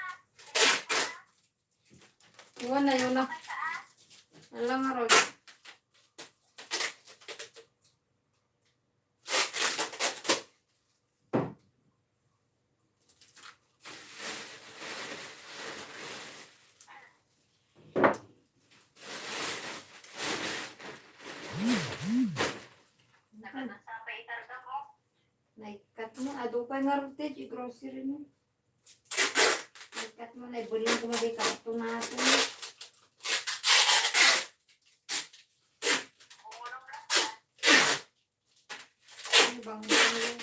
Iwan na yun na. May taas. Alang nga ron. Nakanasapay itarga mo. Naikat mo. Adupay nga ron, Tej. I-grocery mo. Naikat mo. Naibulin ko magay karto natin. Bumulong lang. Ano bang bang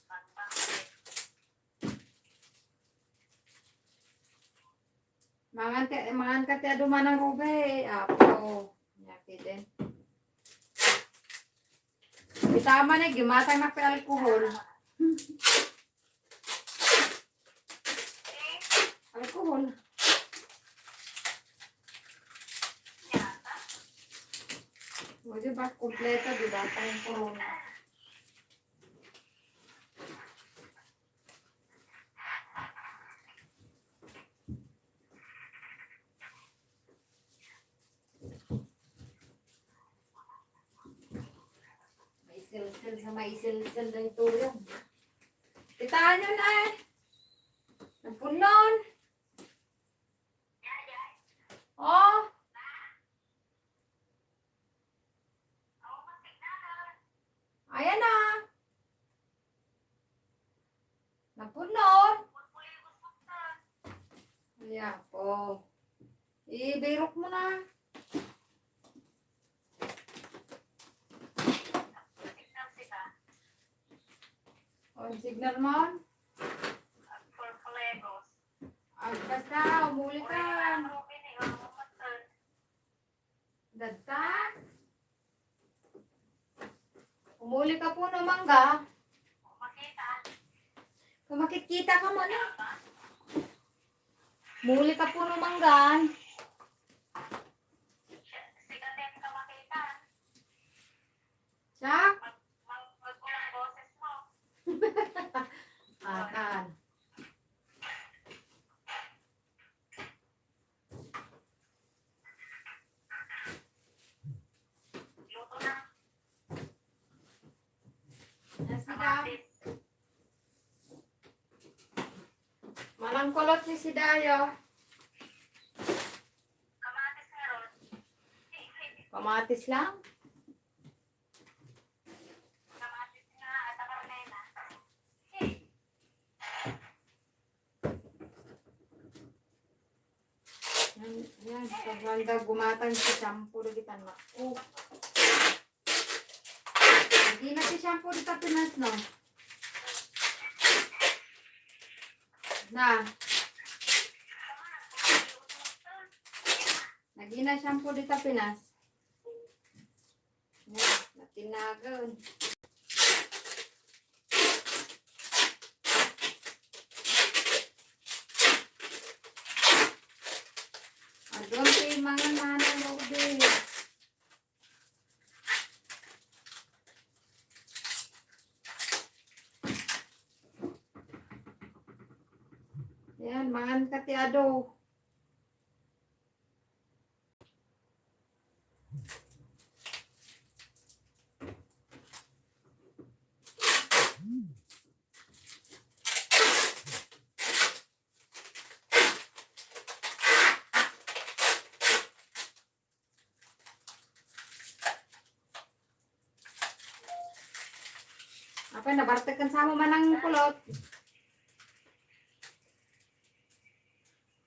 Pagpangit. Mangan ka tiya dumanang Rube. Apo. Nyaki din. Itama na, gimatang na pa alcohol. Alcohol. Yata. O diba, kompleto, diba? Tayong corona. dyan sa may isil-isil na ito yun. Kitaan nyo na eh. Nagpunon. Oh. Ayan na. Nagpunon. Ayan po. Ibirok mo na. O, signal mo. Basta, umuli ka. Dagta. Umuli ka po ng mangga. Kung makikita ka mo na. Umuli ka po ng manggan. Siya? Akan. Malang kulot si Dayo. Kamatis lang? Yan, pagmanda gumatang si shampoo na kita na. Oh. Hindi na si shampoo dito Pinas, no? Na. Nagina shampoo dito Pinas. Yan, natinagon. Doon si mga nanay mo din. Yan, mga katiado. Apa nabartag kan sama manang kulot?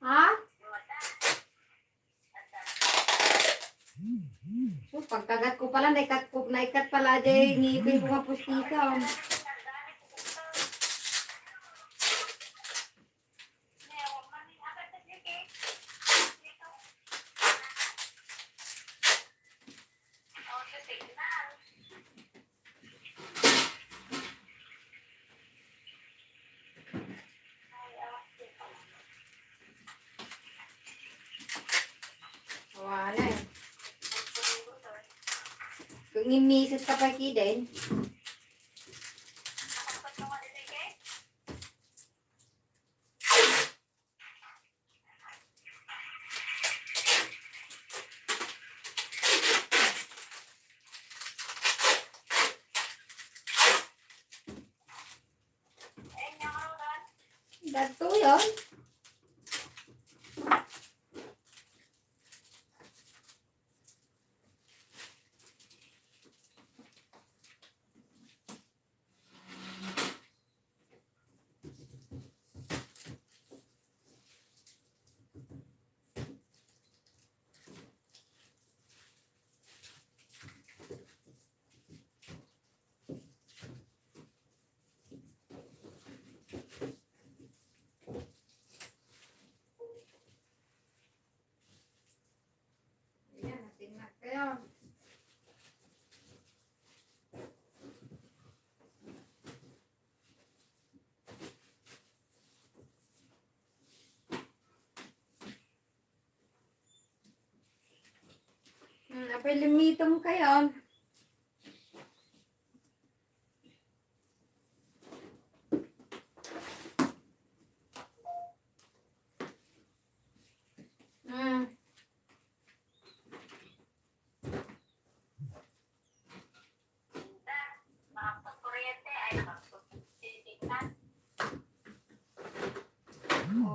Ha? So, pagkagat ko pala, naikat pala dyan, ngipin ko nga pustika. Wala eh. Kung imisis ka pa kiden. Dato yun. Ayan, natingnan kayo. Apay limitong kayo.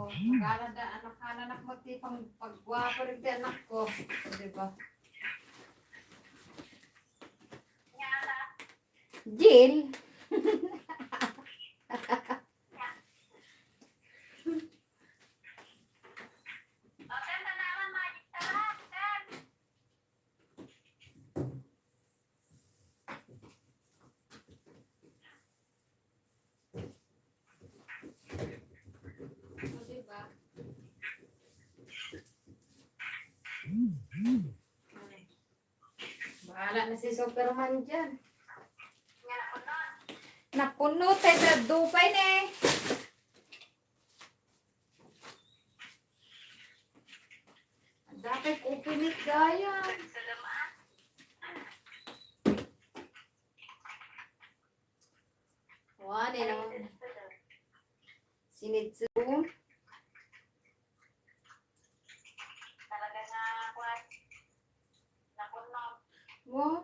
Oh, anak mo ti pang pagwapo rin ti anak ko. O, diba? Nyala. Jill. O, Sen, tanawan, magic sarap, Sen. O, diba? Bahala na si Superman dyan. Nyala ko nun. Napuno tayo sa dupay na eh. Dapat upinit gaya. Sa lamaan. Wala Ay, naman. dito doon. Sinidso. Talaga nga, kwan. Napunog. Wow.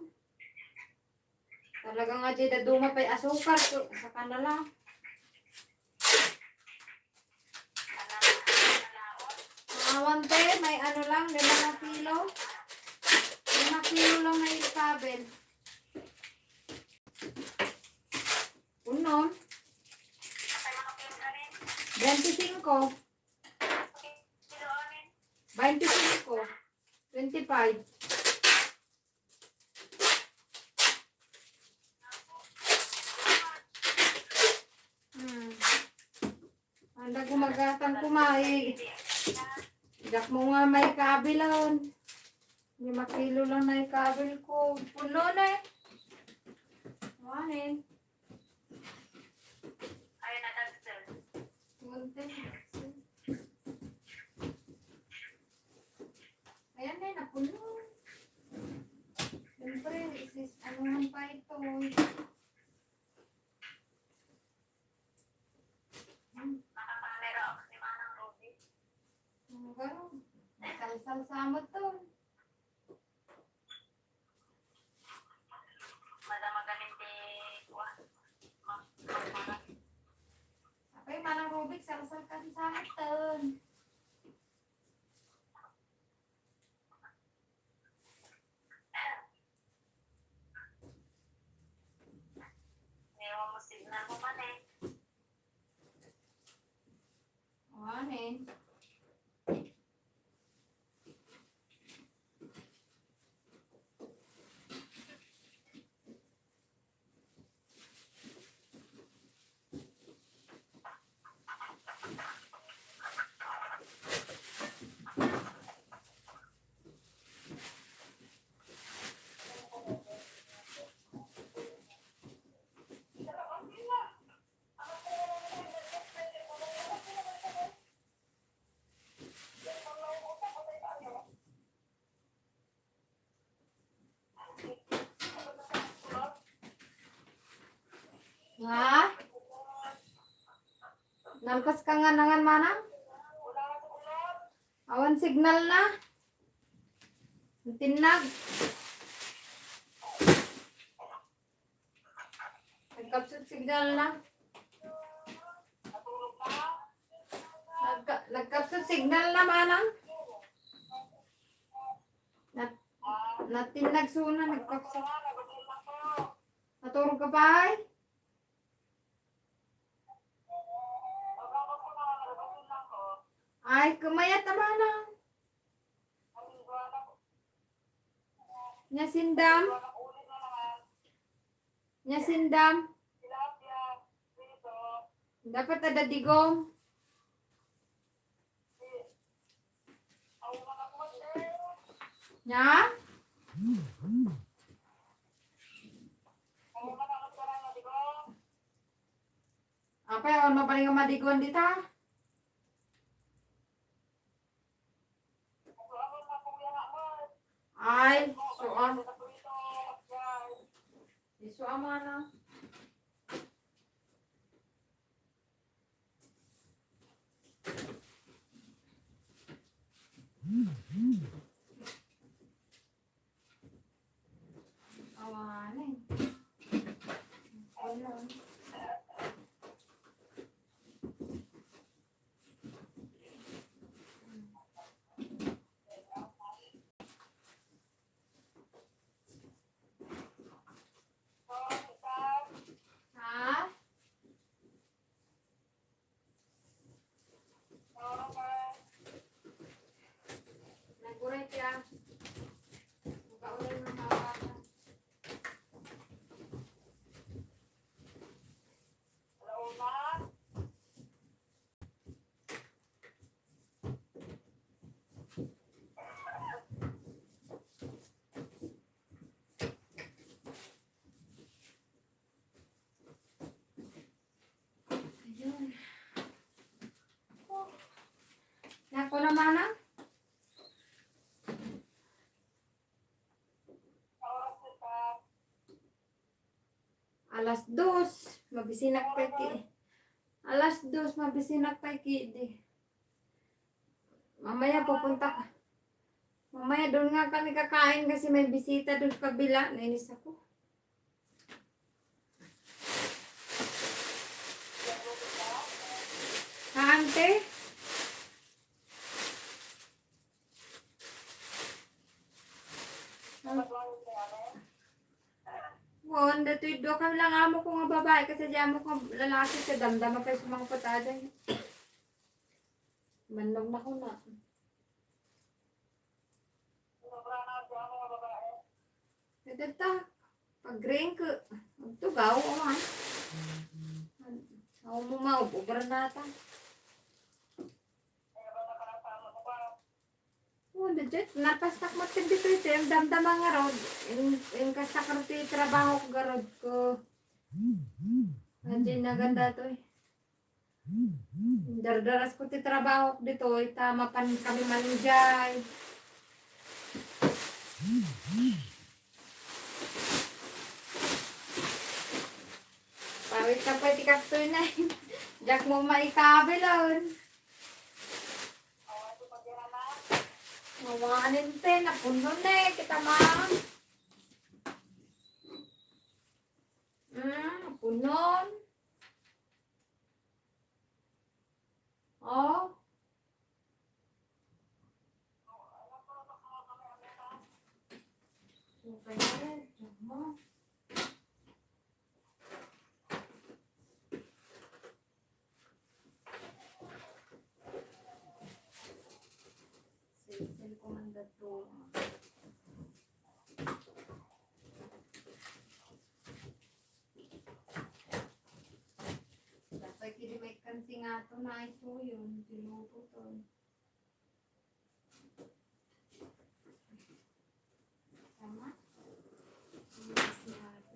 Talaga nga dyan duma pa yung asukar. So, sa kanala. Nalaon. Awante, may ano lang, 5 kilo. 5 kilo lang na yung kabel. Uno, Patay mga kilo ka rin. 25. Kiloonin. 25. 25. Anda gumagatan kumai. Dak mo nga may kabilon. 5 kilo lang na yung kabel ko. Puno na eh. Wanin. Ayun na, Dagster. Munti. Ayan na, napuno. Siyempre, ano man pa ito. Nakapamero ako ni Manang Ruby. Ano gano'n? Salsal samot to. Madamagaling di kuha. Mga Apay, manang Rubik, salsal ka sa samot to. Ewan mo signal mo man eh. Wanin. Ha? Nalpas ka nga nangan manang? Awan signal na. Tinag. Nagkapsot signal na. Nagkapsot signal na manang. Natinag suna, nagkapsot. Natulog ka pa ay? Ay, kumayat na manang. Nyasindam. Nyasindam. Dapat ada digong. Nya? Apa ya, ono paling madigon dita? Ay, soal. Isu mana? Awanin. Ayan. Alas 2, mabisinak pa ki. Alas 2, mabisinak pa ki. Di. Mamaya pupunta ka. Mamaya doon nga kami kakain kasi may bisita doon sa kabila. Nainis ako. Ha, ante? Oo, dato'y do kami lang amo ko nga babae kasi di amo ko lalaki sa damdama pa sa mga patada. Manlog na ko na. Dito, pag-green ko, magtugaw, o man. Ako mo maupo, granata. Oo, dito, napastak mo dito ito, yung damdama nga rod. Yung kastak rin ito, trabaho ko garod ko. Nandiyan na ganda to eh. Dardaras ko ti trabaho ko dito, tama pan kami manjay. Pawit ka pa ti kaktoy na yun. Diyak mo maikabilon. Mawanin te, napuno na eh, kita ma'am. Napunon. Oh. Okay na yan, diyak mo. Sel ko man dato. Dapat kini may kansi nga to na ito yun. Tinupo to. Tama? Yes, nga to.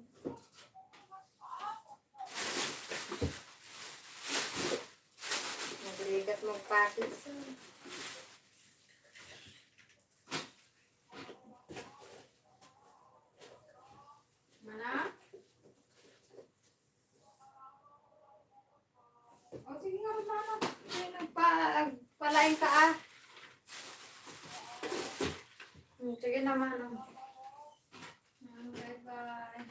Nagligat magpakit sa. Mana? O sige nga, mana. Nagpalain ka ah. Sige naman. Bye-bye.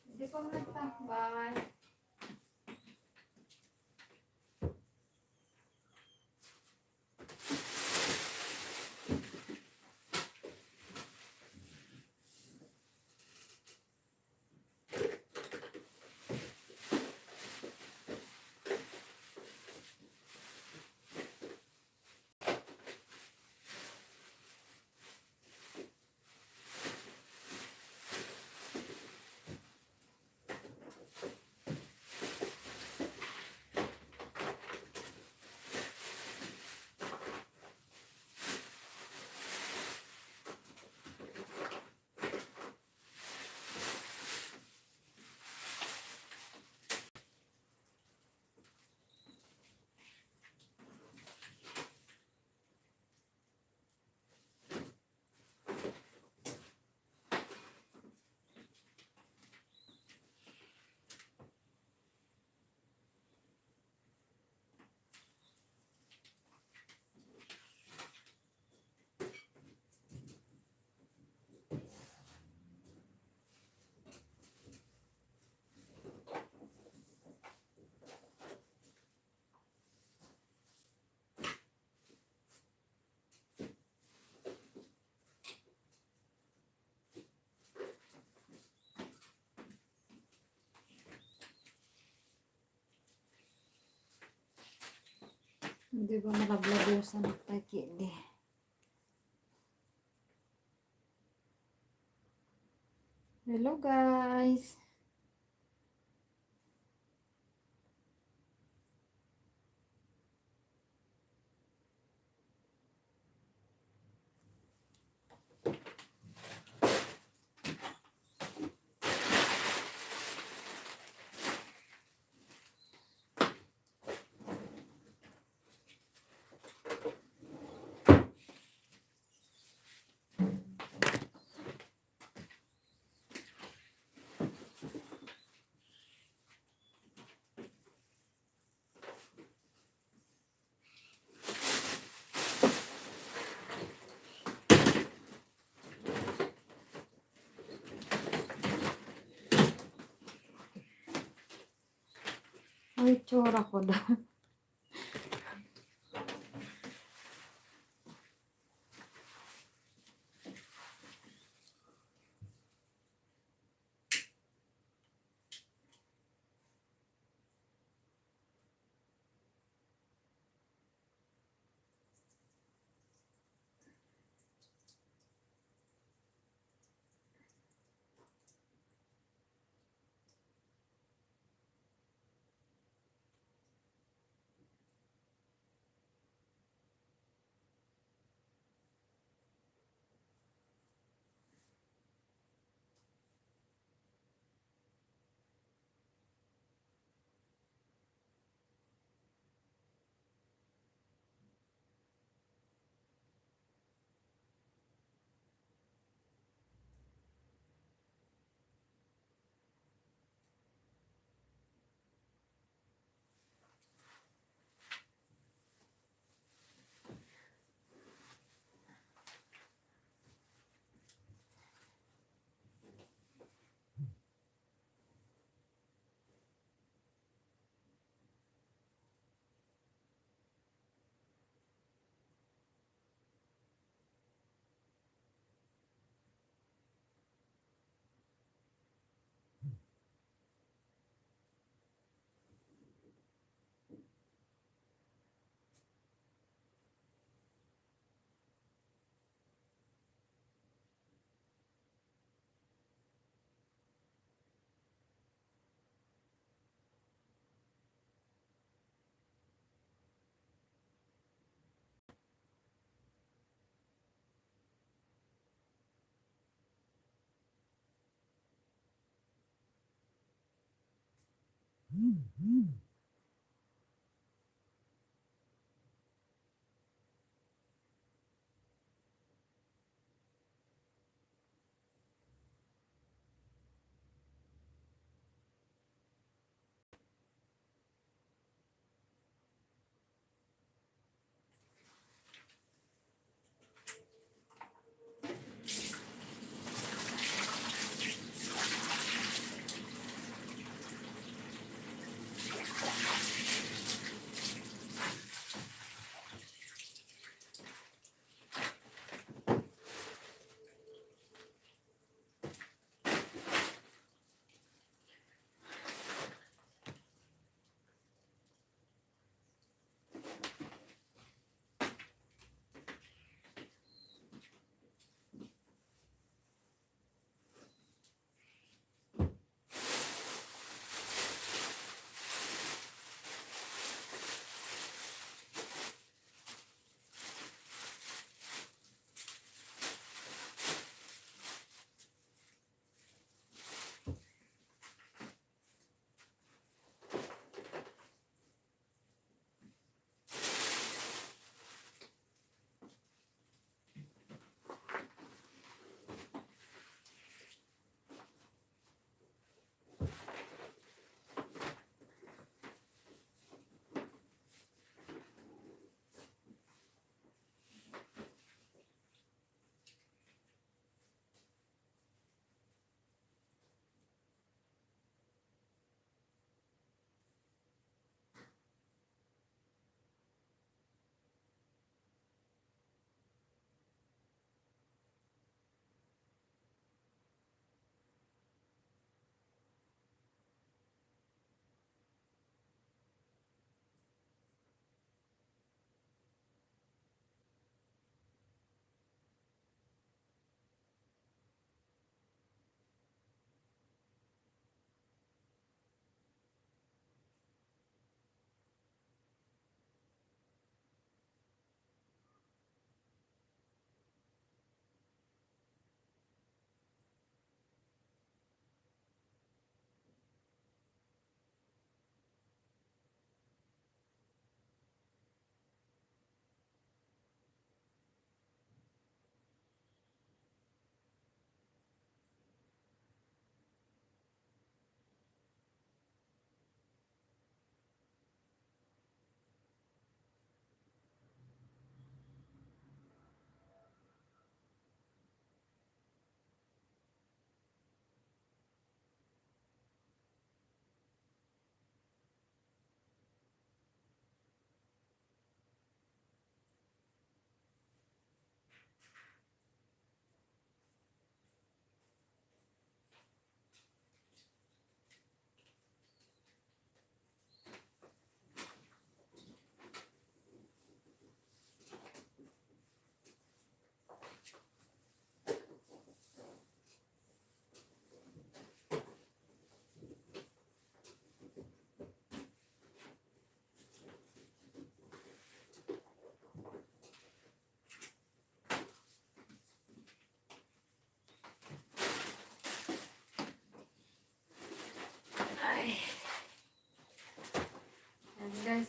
Hindi ko nagta. Bye. Hindi ba malablabusan at pagkili? Hello guys! Ay, tsura ko daw.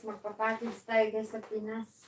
magpapackage tayo guys sa Pinas.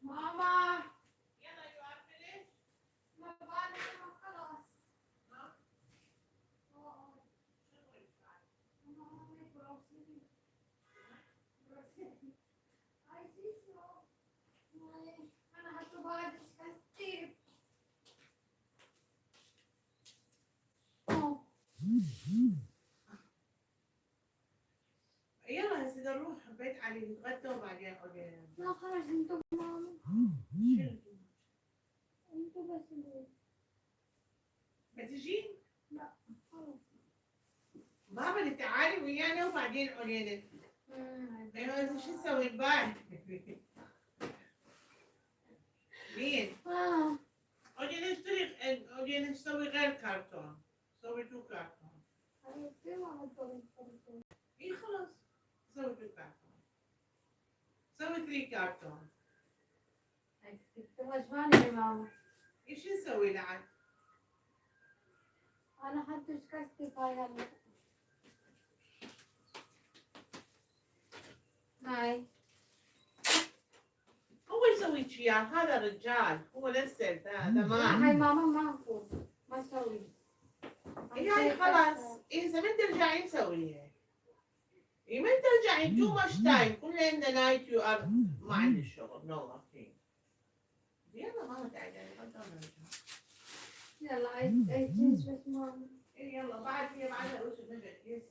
Mama! Mabalik na magkalas. Oo. May grocery. Grocery. Ay, siso. May hanahatubadis ka, Steve. Oh. يلا هسه نروح بيت علي نتغدى وبعدين أجي. لا خلاص انتوا ماما. شنو؟ انتوا بس اللي. بتجين؟ لا خلاص. بابا تعالي ويانا وبعدين علينا. أيوة شو نسوي البارح؟ مين؟ أجي نشتري أجي نسوي غير كرتون. نسوي 2 كرتون. إيه خلاص. نسوي 2 كرتون. نسوي 3 كرتون. انتوا غشمانة يا ماما. إيش نسوي لعد؟ انا حطيت كاستي فاير. هاي. هو يسوي شيء هذا رجال هو نفسه هذا ما هاي ماما ما اكل ما اسوي. يعني خلاص إذا ما ترجعين سويها. ما ترجعين too much time كل in the night you are ما عندي شغل no working. يلا ماما تعالي غدا نرجع. يلا I change with mom. إيه يلا بعد هي بعدها وش بنجي يس.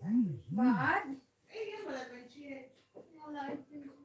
بعد؟ إيه يلا لا تمشي. يلا I change.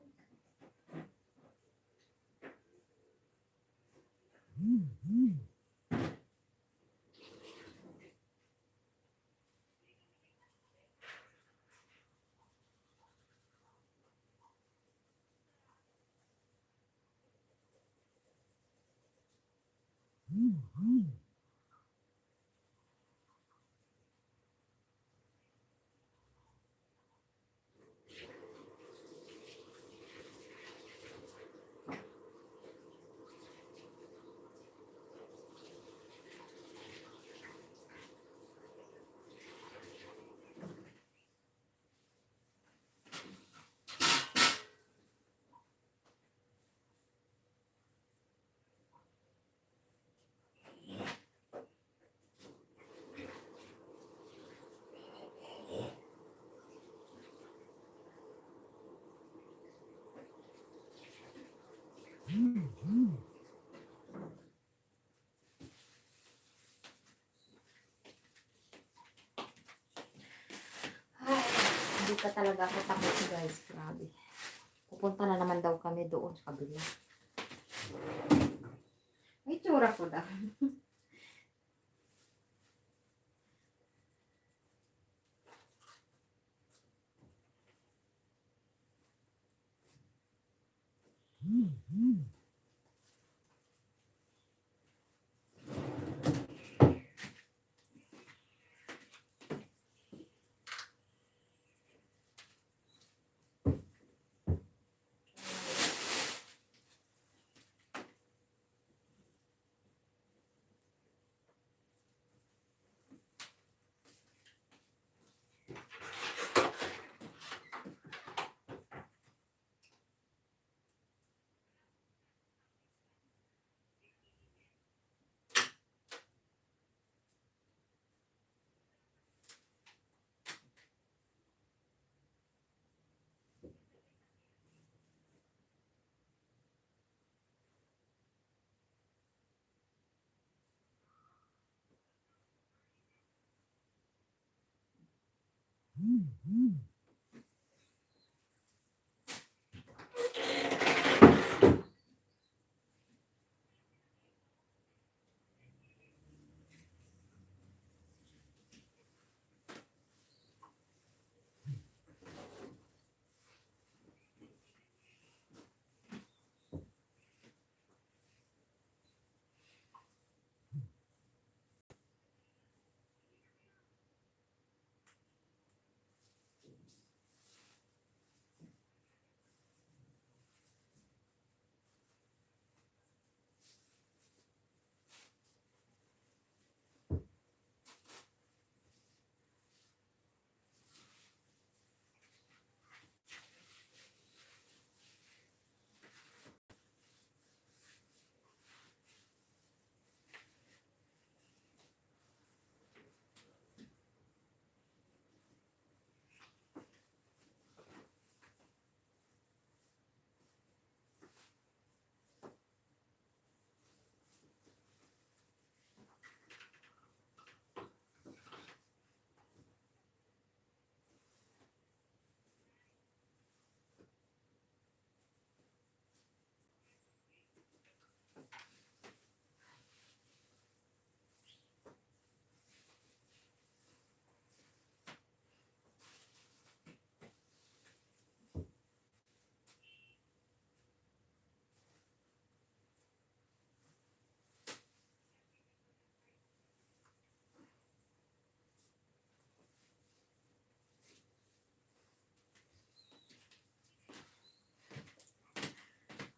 Ay, hindi pa talaga ako tapos guys. Grabe. Pupunta na naman daw kami doon sa kabila. May tsura ko daw.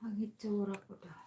Ang itsura ko daw.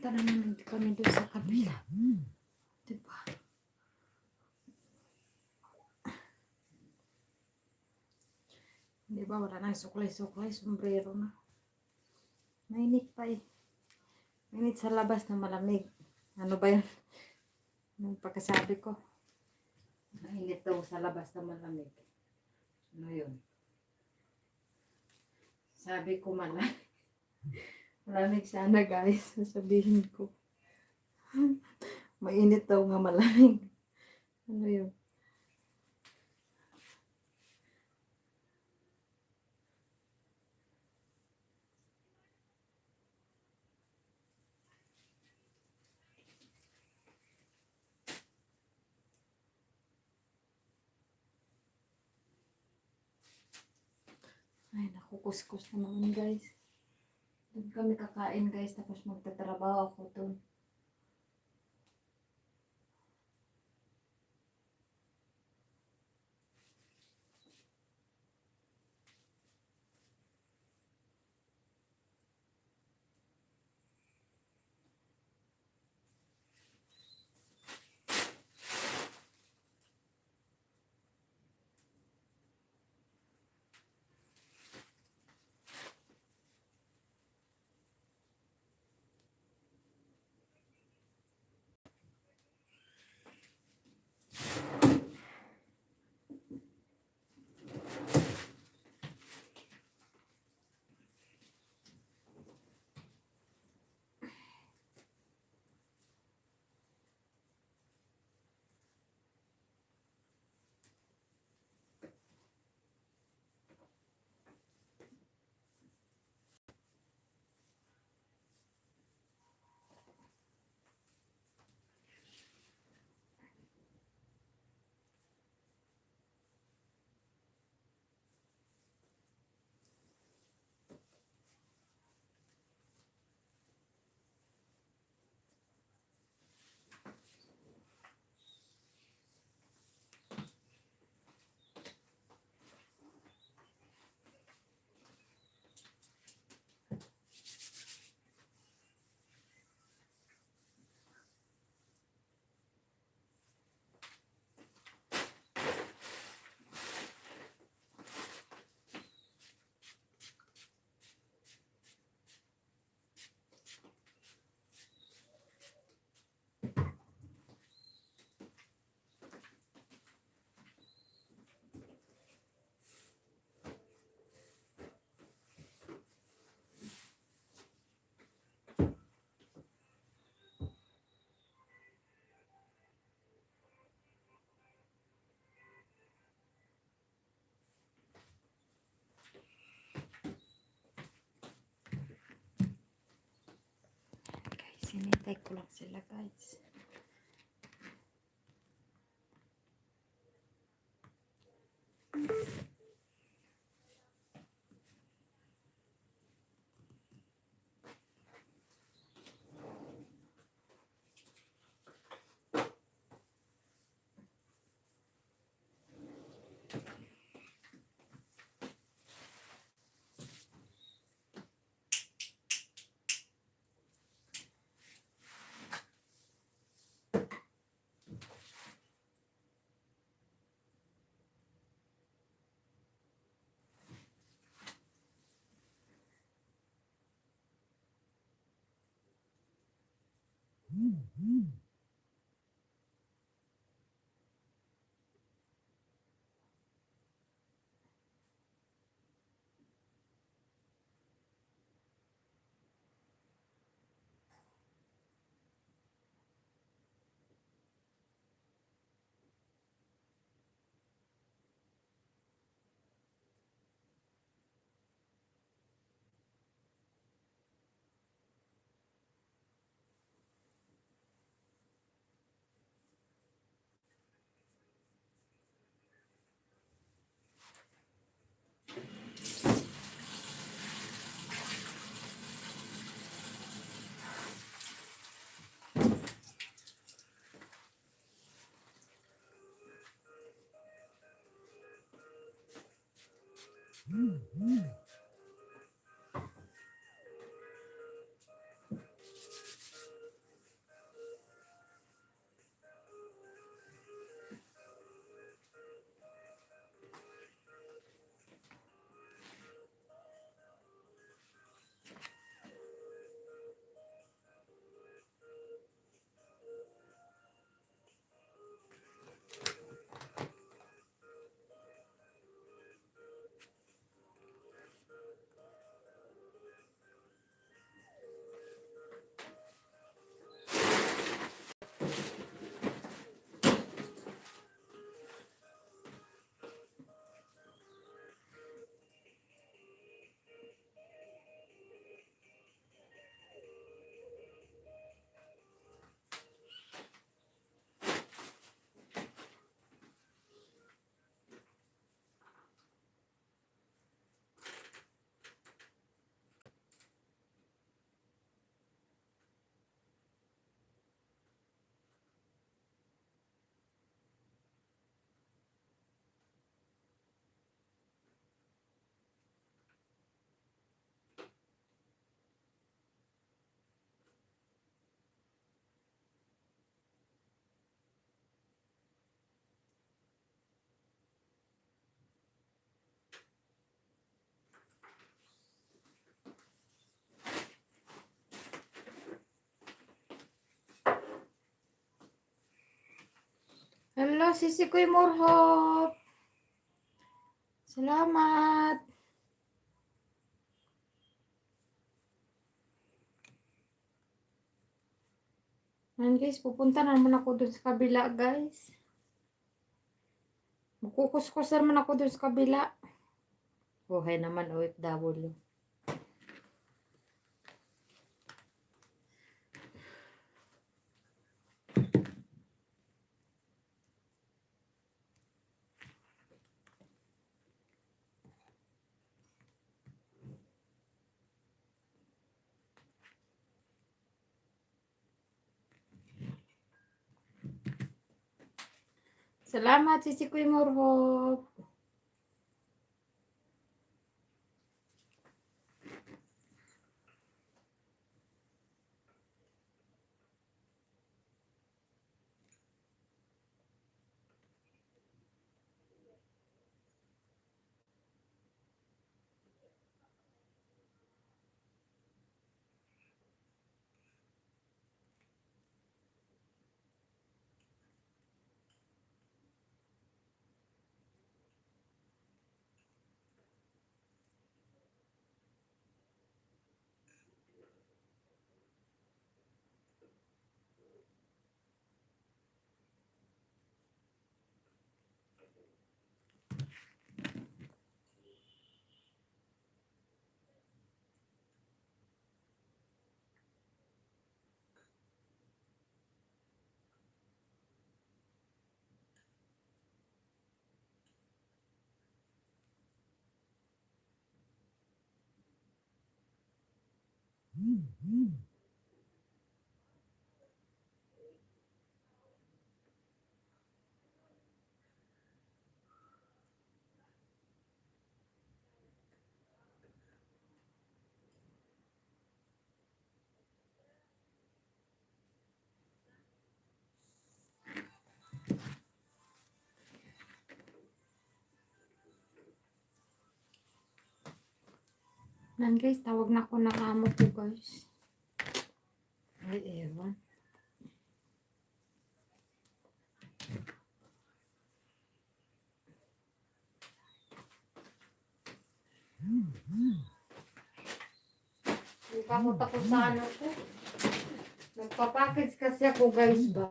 Punta naman kami doon sa kabila. Diba? Diba, wala nang suklay-suklay, sombrero na. Mainit pa eh. Mainit sa labas na malamig. Ano ba yun? Yung pagkasabi ko. Mainit daw sa labas na malamig. Ano yun? Sabi ko malamig. Malamig sana guys. Sasabihin ko. Mainit daw nga malamig. Ano yun? Ay, naku, kuskus na naman guys. Doon kami kakain guys, tapos magtatrabaho ako doon. Guys, sinitay ko lang sila guys. Hello, Sisi Kuy Morhop. Salamat. Ayan guys, pupunta naman ako dun sa kabila guys. Magkukuskus naman ako dun sa kabila. Buhay naman OFW. Salamat, Sisi Kuy Morhop. Ayan guys, tawag na ako ng amo ko guys. Ay, ewan. Hindi pa ako tapos sa ano ko. Nagpapackage kasi ako guys ba.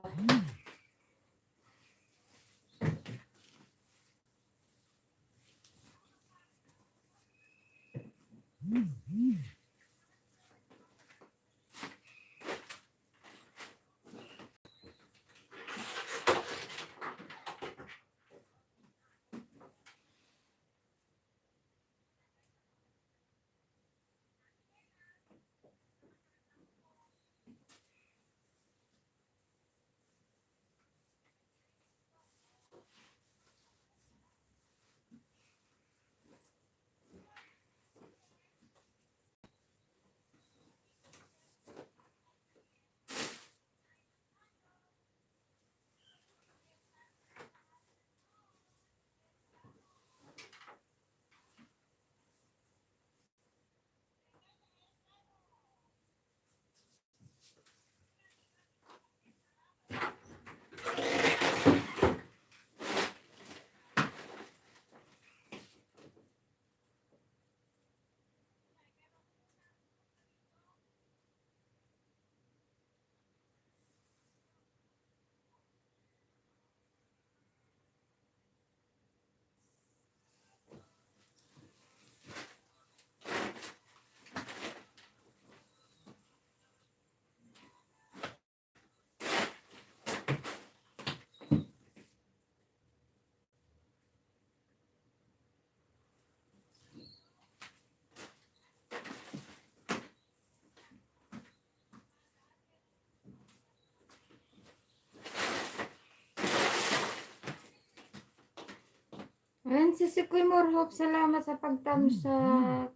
Ayan, Sisi Kuy Morhop. Salamat sa pagtamsak.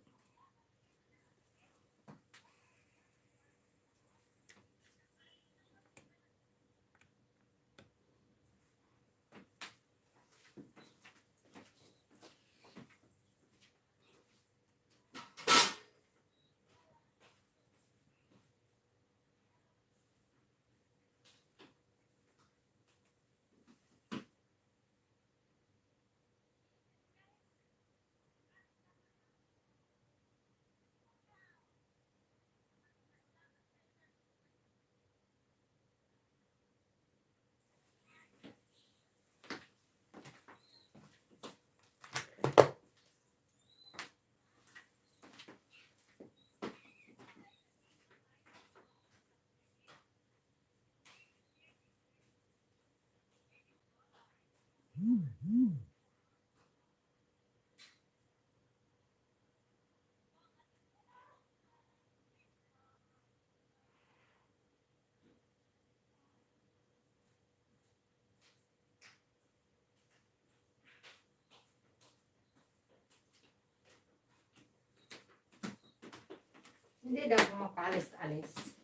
Hindi daw ako makalis-alis.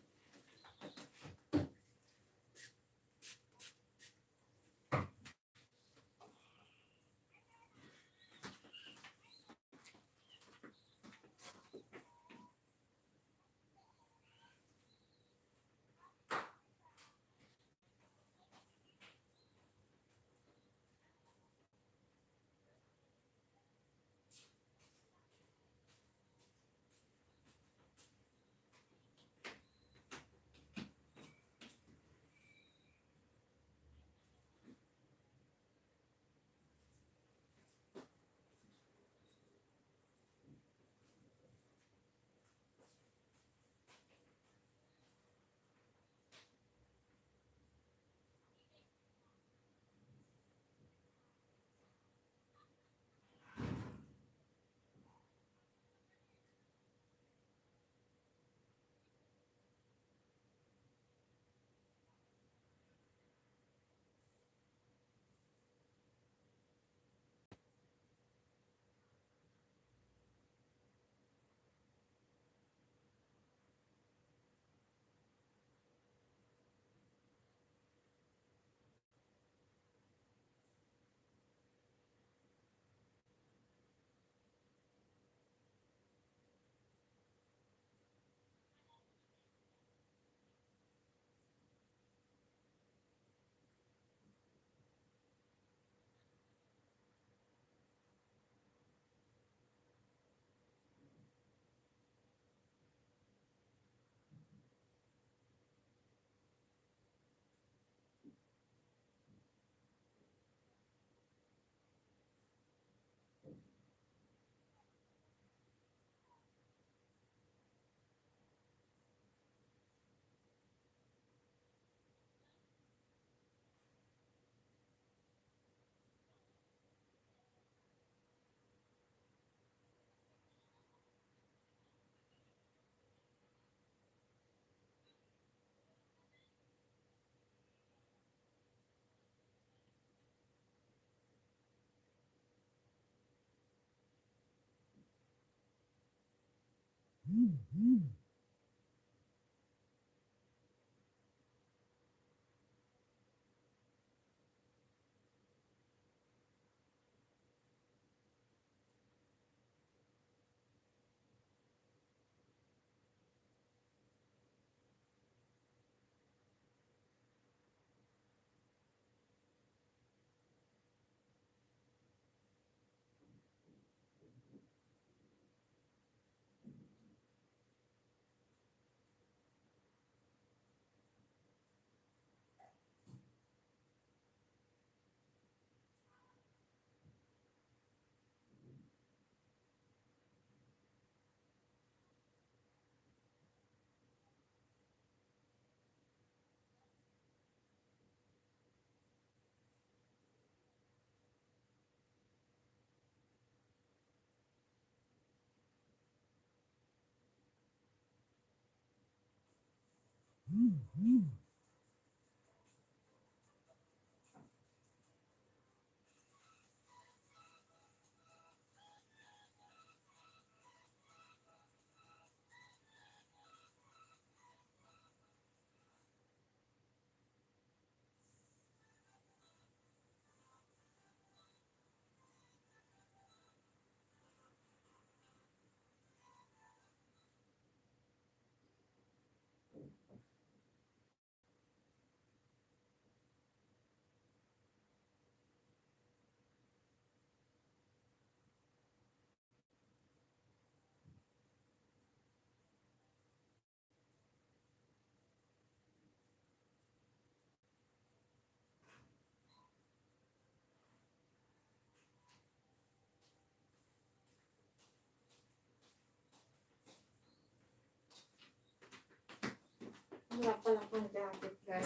Wala pala akong jacket, guys.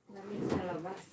Lamig sa labas.